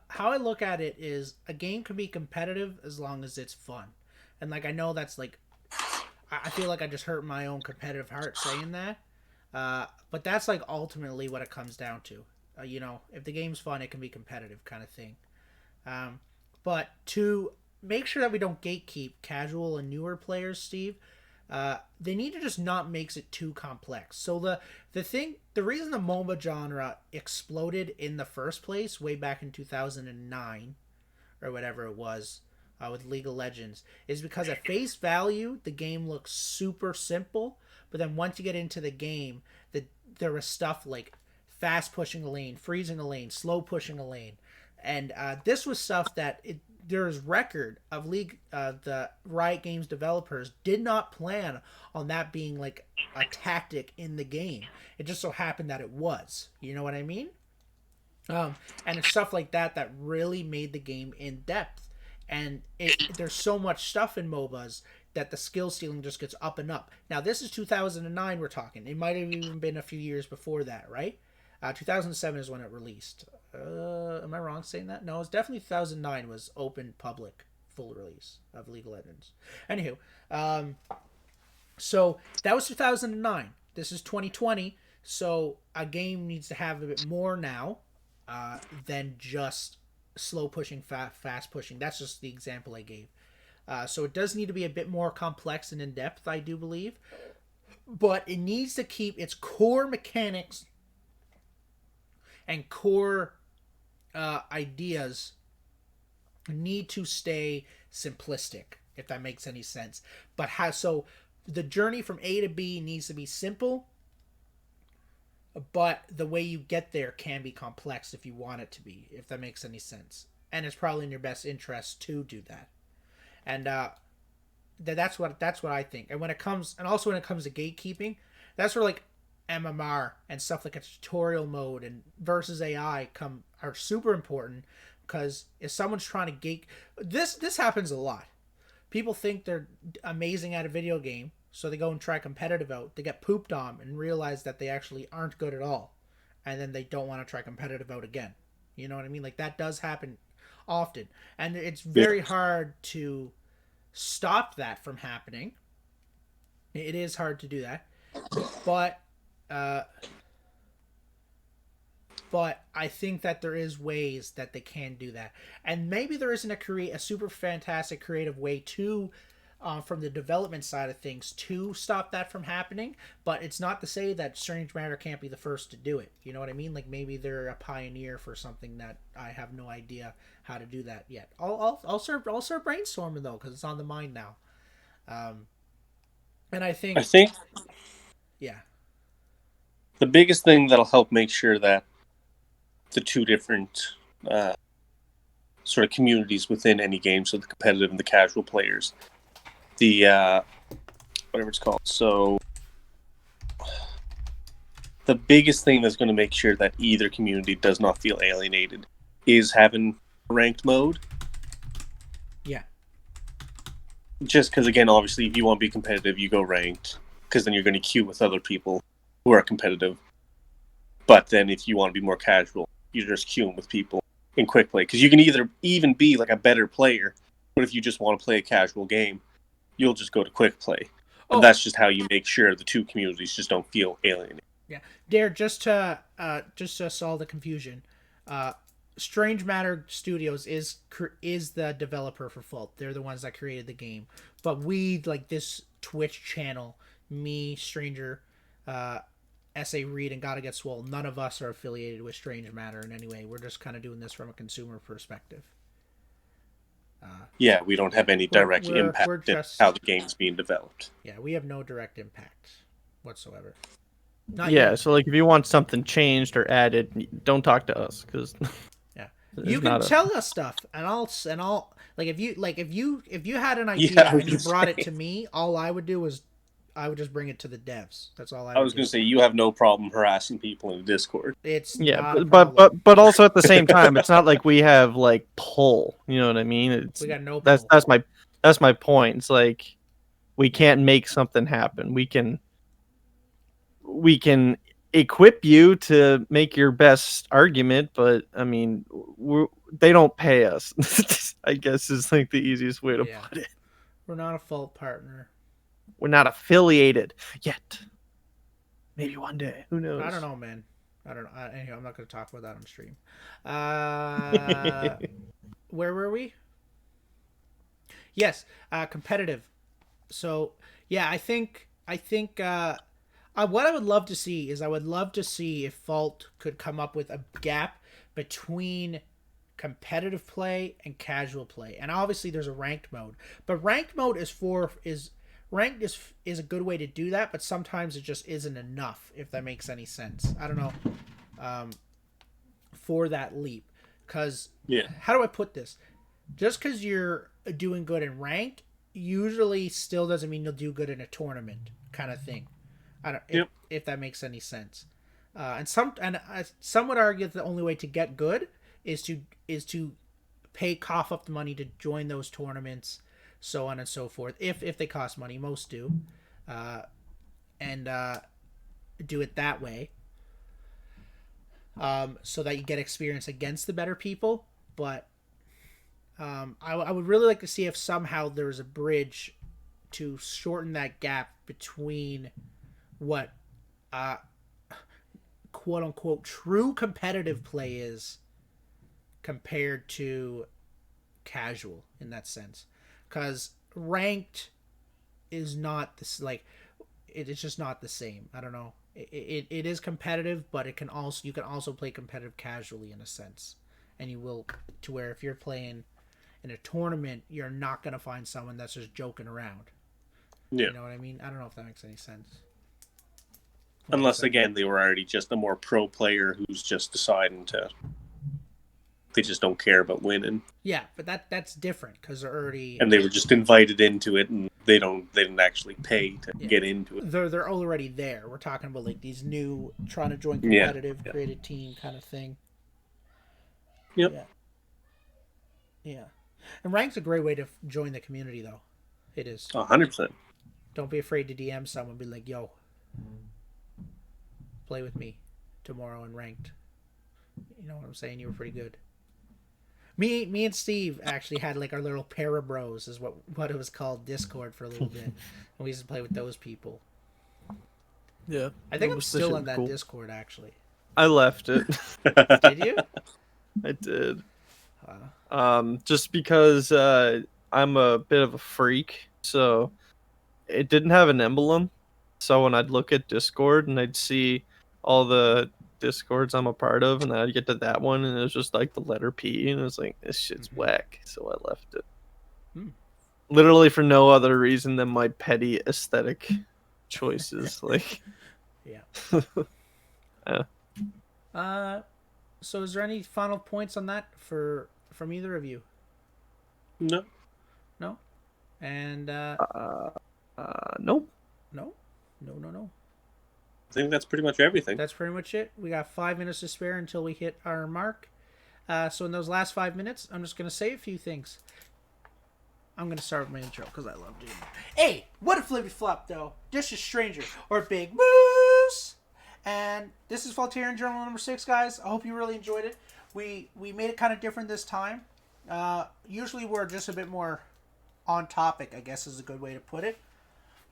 How I look at it is a game can be competitive as long as it's fun, and like I know that's like I feel like I just hurt my own competitive heart saying that, but that's like ultimately what it comes down to. You know, if the game's fun, it can be competitive, kind of thing. But to make sure that we don't gatekeep casual and newer players, Steve, they need to just not makes it too complex. So the reason the MOBA genre exploded in the first place, way back in 2009 or whatever it was, with League of Legends, is because at face value the game looks super simple, but then once you get into the game, there was stuff like fast pushing a lane, freezing a lane, slow pushing a lane, and this was stuff that there's record of the Riot Games developers did not plan on that being like a tactic in the game. It just so happened that it was. You know what I mean? And it's stuff like that that really made the game in depth. And there's so much stuff in MOBAs that the skill ceiling just gets up and up. Now this is 2009 we're talking. It might have even been a few years before that, right? 2007 is when it released. Am I wrong saying that? No, it's definitely 2009 was open public full release of League of Legends. Anywho, so that was 2009. This is 2020. So a game needs to have a bit more now than just slow pushing, fast pushing. That's just the example I gave. So it does need to be a bit more complex and in depth, I do believe. But it needs to keep its core mechanics and core ideas need to stay simplistic, if that makes any sense. But so the journey from A to B needs to be simple, but the way you get there can be complex if you want it to be, if that makes any sense. And it's probably in your best interest to do that. And that's what I think. And when it comes to gatekeeping, that's where like MMR and stuff like a tutorial mode and versus AI are super important, because if someone's trying to this happens a lot. People think they're amazing at a video game, So they go and try competitive out. They get pooped on and realize that they actually aren't good at all. And then they don't want to try competitive out again. You know what I mean? Like that does happen often. And it's Yeah. very hard to stop that from happening. It is hard to do that. But uh but I think that there is ways that they can do that, and maybe there isn't a super fantastic creative way to, from the development side of things, to stop that from happening. But it's not to say that Strange Matter can't be the first to do it. You know what I mean? Like maybe they're a pioneer for something that I have no idea how to do that yet. I'll start brainstorming though, because it's on the mind now. And I I think, think yeah, the biggest thing that'll help make sure that the two different sort of communities within any game, so the competitive and the casual players, the whatever it's called. So the biggest thing that's going to make sure that either community does not feel alienated is having ranked mode. yeah, Just because, again, obviously, if you want to be competitive, you go ranked, because then you're going to queue with other people who are competitive. But then if you want to be more casual, you're just queuing with people in quick play. Because you can either even be like a better player, but if you just want to play a casual game, you'll just go to quick play. And that's just how you make sure the two communities just don't feel alienated. yeah. Dare, just to solve the confusion, Strange Matter Studios is the developer for Fault. They're the ones that created the game. But we, like this Twitch channel, me, Stranger, SA Reed, and Gotta Get Swole, none of us are affiliated with Strange Matter in any way. We're just kind of doing this from a consumer perspective. Yeah, we don't have any direct impact in how the game's being developed. Yeah, we have no direct impact whatsoever. Not Yeah, yet. so like if you want something changed or added, don't talk to us because Yeah, you can tell us stuff, and I'll like if you had an idea Yeah, and you brought it to me, all I would do was I would just bring it to the devs. That's all I was going to say, you have no problem harassing people in Discord. It's yeah, not a but also at the same time, it's not like we have like pull. You know what I mean? It's we got no pull. That's my point. It's like we can't make something happen. We can equip you to make your best argument, but I mean, they don't pay us. I guess is like the easiest way to put it. We're not a Fault partner. We're not affiliated yet. Maybe one day. Who knows? I don't know, man. I don't know. Anyway, I'm not going to talk about that on stream. Where were we? Yes, competitive. So yeah, I think what I would love to see is if Fault could come up with a gap between competitive play and casual play. And obviously there's a ranked mode, but ranked mode ranked is a good way to do that, but sometimes it just isn't enough, if that makes any sense. I don't know, for that leap, because how do I put this? Just because you're doing good in ranked usually still doesn't mean you'll do good in a tournament kind of thing. I don't if that makes any sense. And some would argue that the only way to get good is to cough up the money to join those tournaments, so on and so forth. If they cost money, most do, and do it that way, so that you get experience against the better people. But I would really like to see if somehow there's a bridge to shorten that gap between what quote unquote true competitive play is compared to casual, in that sense, because ranked is not this, like, it is just not the same. I don't know, it is competitive, but you can also play competitive casually, in a sense, and you will, to where if you're playing in a tournament, you're not going to find someone that's just joking around. You know what I mean? I don't know if that makes any sense. Unless, again, they were already just a more pro player who's just deciding they just don't care about winning. Yeah, but that's different, because they're already... And they were just invited into it, and they didn't actually pay to get into it. They're already there. We're talking about like these new, trying to join competitive, create a team kind of thing. Yep. Yeah. And rank's a great way to join the community, though. It is. 100%. Don't be afraid to DM someone. Be like, yo, play with me tomorrow in ranked. You know what I'm saying? You were pretty good. Me and Steve actually had like our little para bros is what it was called, Discord, for a little bit, and we used to play with those people. Yeah, I think I'm still on that Discord actually. I left it. Did you? I did. Just because I'm a bit of a freak, so it didn't have an emblem. So when I'd look at Discord and I'd see all the Discords I'm a part of, and then I'd get to that one, and it was just like the letter P, and it was like, this shit's whack. So I left it. Literally for no other reason than my petty aesthetic choices. Like, yeah. Yeah. So is there any final points on that from either of you? No. No? And nope. No. I think that's pretty much everything. That's pretty much it. We got 5 minutes to spare until we hit our mark. So in those last 5 minutes, I'm just going to say a few things. I'm going to start with my intro because I love doing it. Hey, what a flippy flop, though. This is Stranger or Big Moose. And this is Faultarian Journal number 6, guys. I hope you really enjoyed it. We made it kind of different this time. Usually we're just a bit more on topic, I guess is a good way to put it.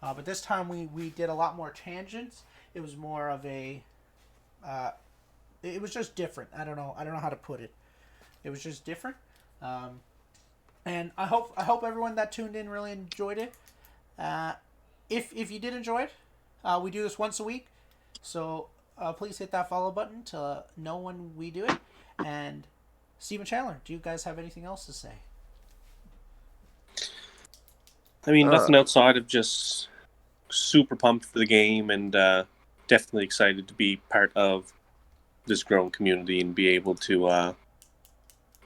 But this time we did a lot more tangents. It was more of a... it was just different. I don't know how to put it. It was just different. And I hope everyone that tuned in really enjoyed it. If you did enjoy it, we do this once a week. So please hit that follow button to know when we do it. And Stephen Chandler, do you guys have anything else to say? I mean, nothing outside of just super pumped for the game and definitely excited to be part of this growing community and be able to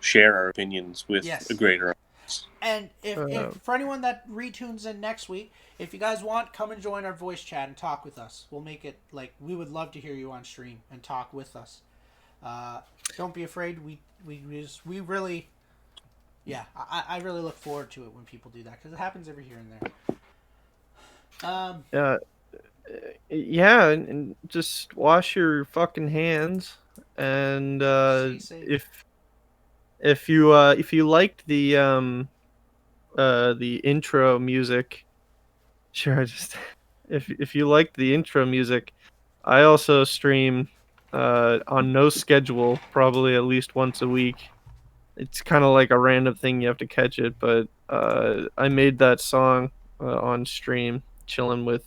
share our opinions with a greater audience. And if for anyone that retunes in next week, if you guys want, come and join our voice chat and talk with us. We'll make it like we would love to hear you on stream and talk with us. Don't be afraid. We really, yeah, I really look forward to it when people do that because it happens every here and there. Yeah, and just wash your fucking hands. And if you liked the intro music, sure. If you liked the intro music, I also stream on no schedule, probably at least once a week. It's kind of like a random thing, you have to catch it, but I made that song on stream, chilling with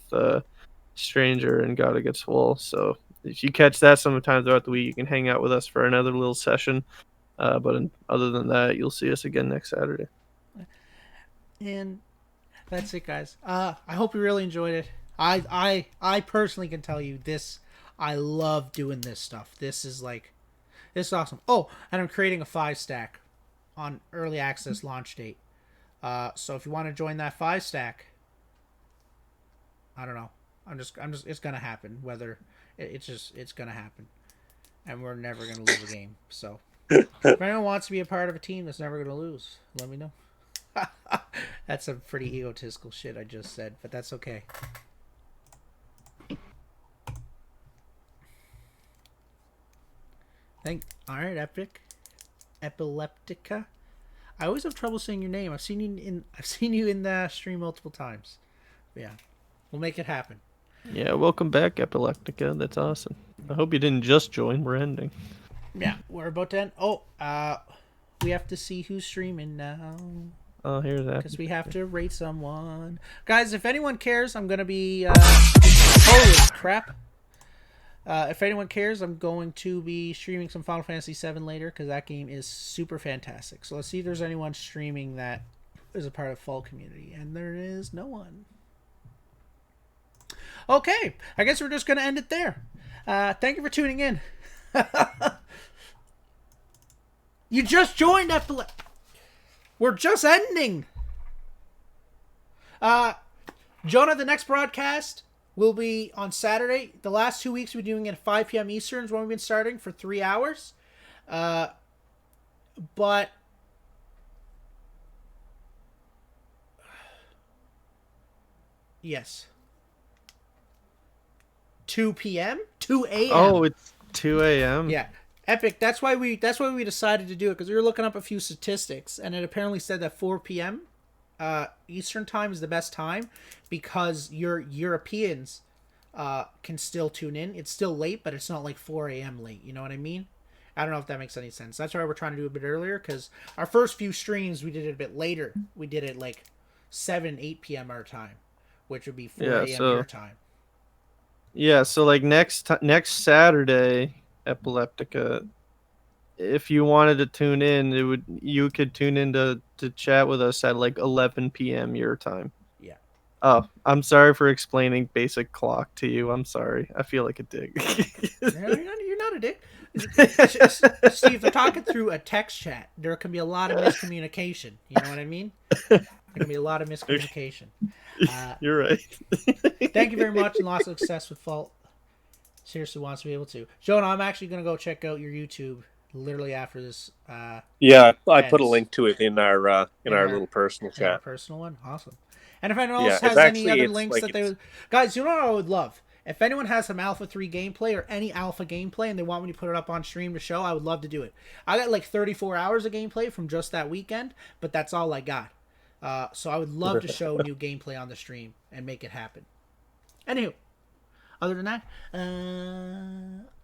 Stranger and Gotta Get Swole. So if you catch that sometime throughout the week, you can hang out with us for another little session. But other than that, you'll see us again next Saturday. And that's it, guys. I hope you really enjoyed it. I personally can tell you this. I love doing this stuff. This is awesome. Oh, and I'm creating a 5-stack on early access launch date. So if you want to join that 5-stack, I don't know. I'm just. It's gonna happen. Whether it's gonna happen, and we're never gonna lose a game. So if anyone wants to be a part of a team that's never gonna lose, let me know. That's some pretty egotistical shit I just said, but that's okay. All right, Epileptica. I always have trouble saying your name. I've seen you in the stream multiple times. Yeah, we'll make it happen. Yeah, welcome back, Epileptica. That's awesome. I hope you didn't just join. We're ending. Yeah, we're about to end. Oh, we have to see who's streaming now. Oh, here's that. Because we have to rate someone. Guys, if anyone cares, I'm going to be... holy crap. If anyone cares, I'm going to be streaming some Final Fantasy VII later because that game is super fantastic. So let's see if there's anyone streaming that is a part of Fall community. And there is no one. Okay, I guess we're just going to end it there. Thank you for tuning in. You just joined We're just ending. Jonah, the next broadcast will be on Saturday. The last 2 weeks we've been doing it at 5 p.m. Eastern is when we've been starting for 3 hours. But Yes. 2 p.m. 2 a.m. Oh, it's 2 a.m. Yeah, Epic. That's why we decided to do it, because we were looking up a few statistics, and it apparently said that 4 p.m. Eastern time is the best time because your Europeans can still tune in. It's still late, but it's not like 4 a.m. late. You know what I mean? I don't know if that makes any sense. That's why we're trying to do it a bit earlier, because our first few streams we did it a bit later. We did it like 8 p.m. our time, which would be 4 a.m. your time. Yeah, so like next Saturday, Epileptica, if you wanted to tune in, you could tune in to chat with us at like 11 p.m. your time. Yeah. Oh, I'm sorry for explaining basic clock to you. I'm sorry. I feel like a dick. No, you're not a dick. Steve, they're talking through a text chat. There can be a lot of miscommunication. You know what I mean? There can be a lot of miscommunication. You're right. Thank you very much, and lots of success with Fault. Seriously wants to be able to. Jonah, I'm actually going to go check out your YouTube literally after this. Yeah, I put a link to it in our little personal chat. Our personal one? Awesome. And if anyone else has any other links like that they would... Guys, you know what I would love? If anyone has some Alpha 3 gameplay or any Alpha gameplay and they want me to put it up on stream to show, I would love to do it. I got like 34 hours of gameplay from just that weekend, but that's all I got. So I would love to show new gameplay on the stream and make it happen. Anywho, other than that,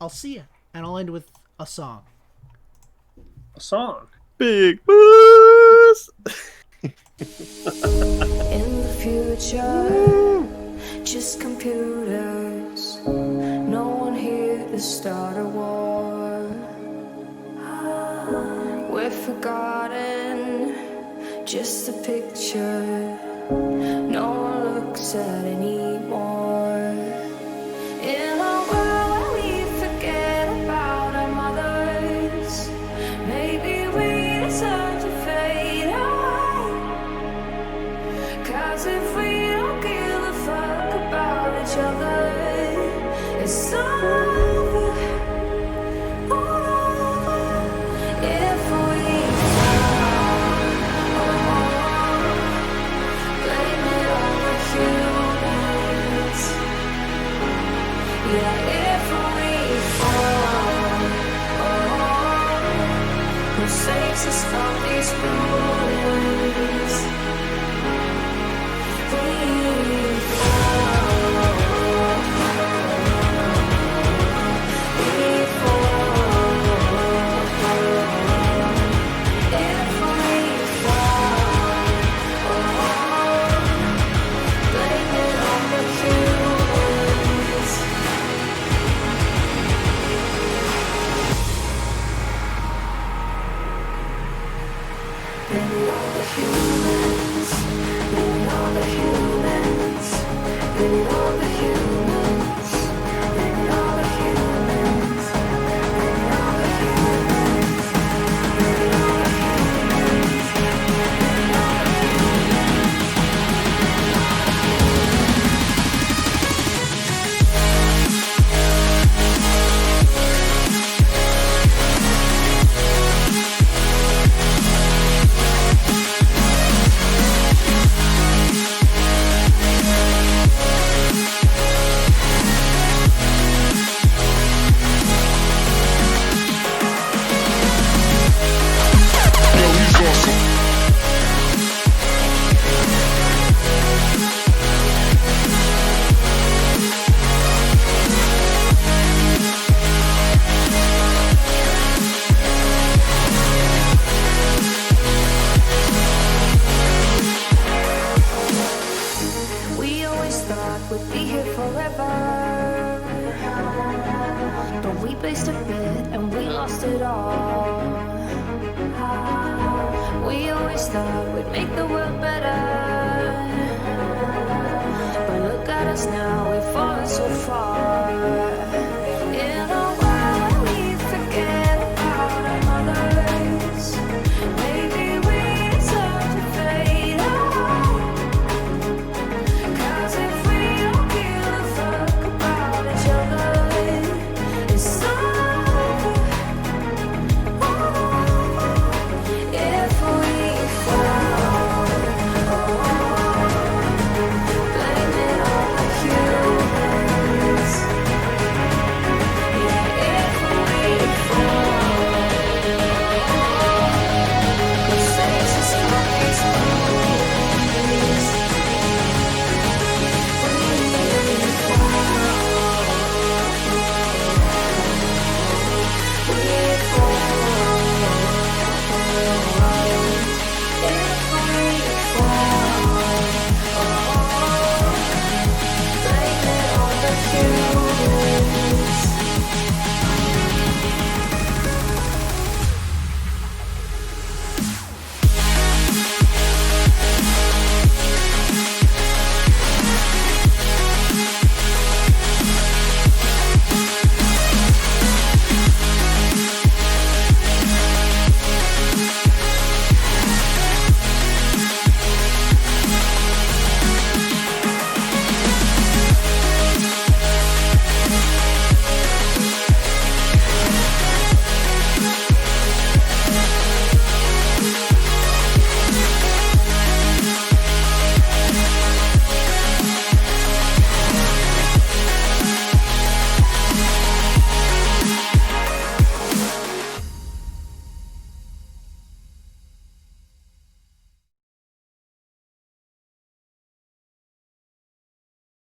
I'll see you. And I'll end with a song. A song? Big Boss! In the future, just computers. No one here to start a war. We're forgotten, just a picture. No one looks at anymore. In a world where we forget about our mothers, maybe we deserve to fade away. 'Cause if we don't give a fuck about each other, it's over, all over. If we fall, blame it on the humans. Yeah, if we fall, who saves us from these ruins? Thought we'd make the world better, but look at us now.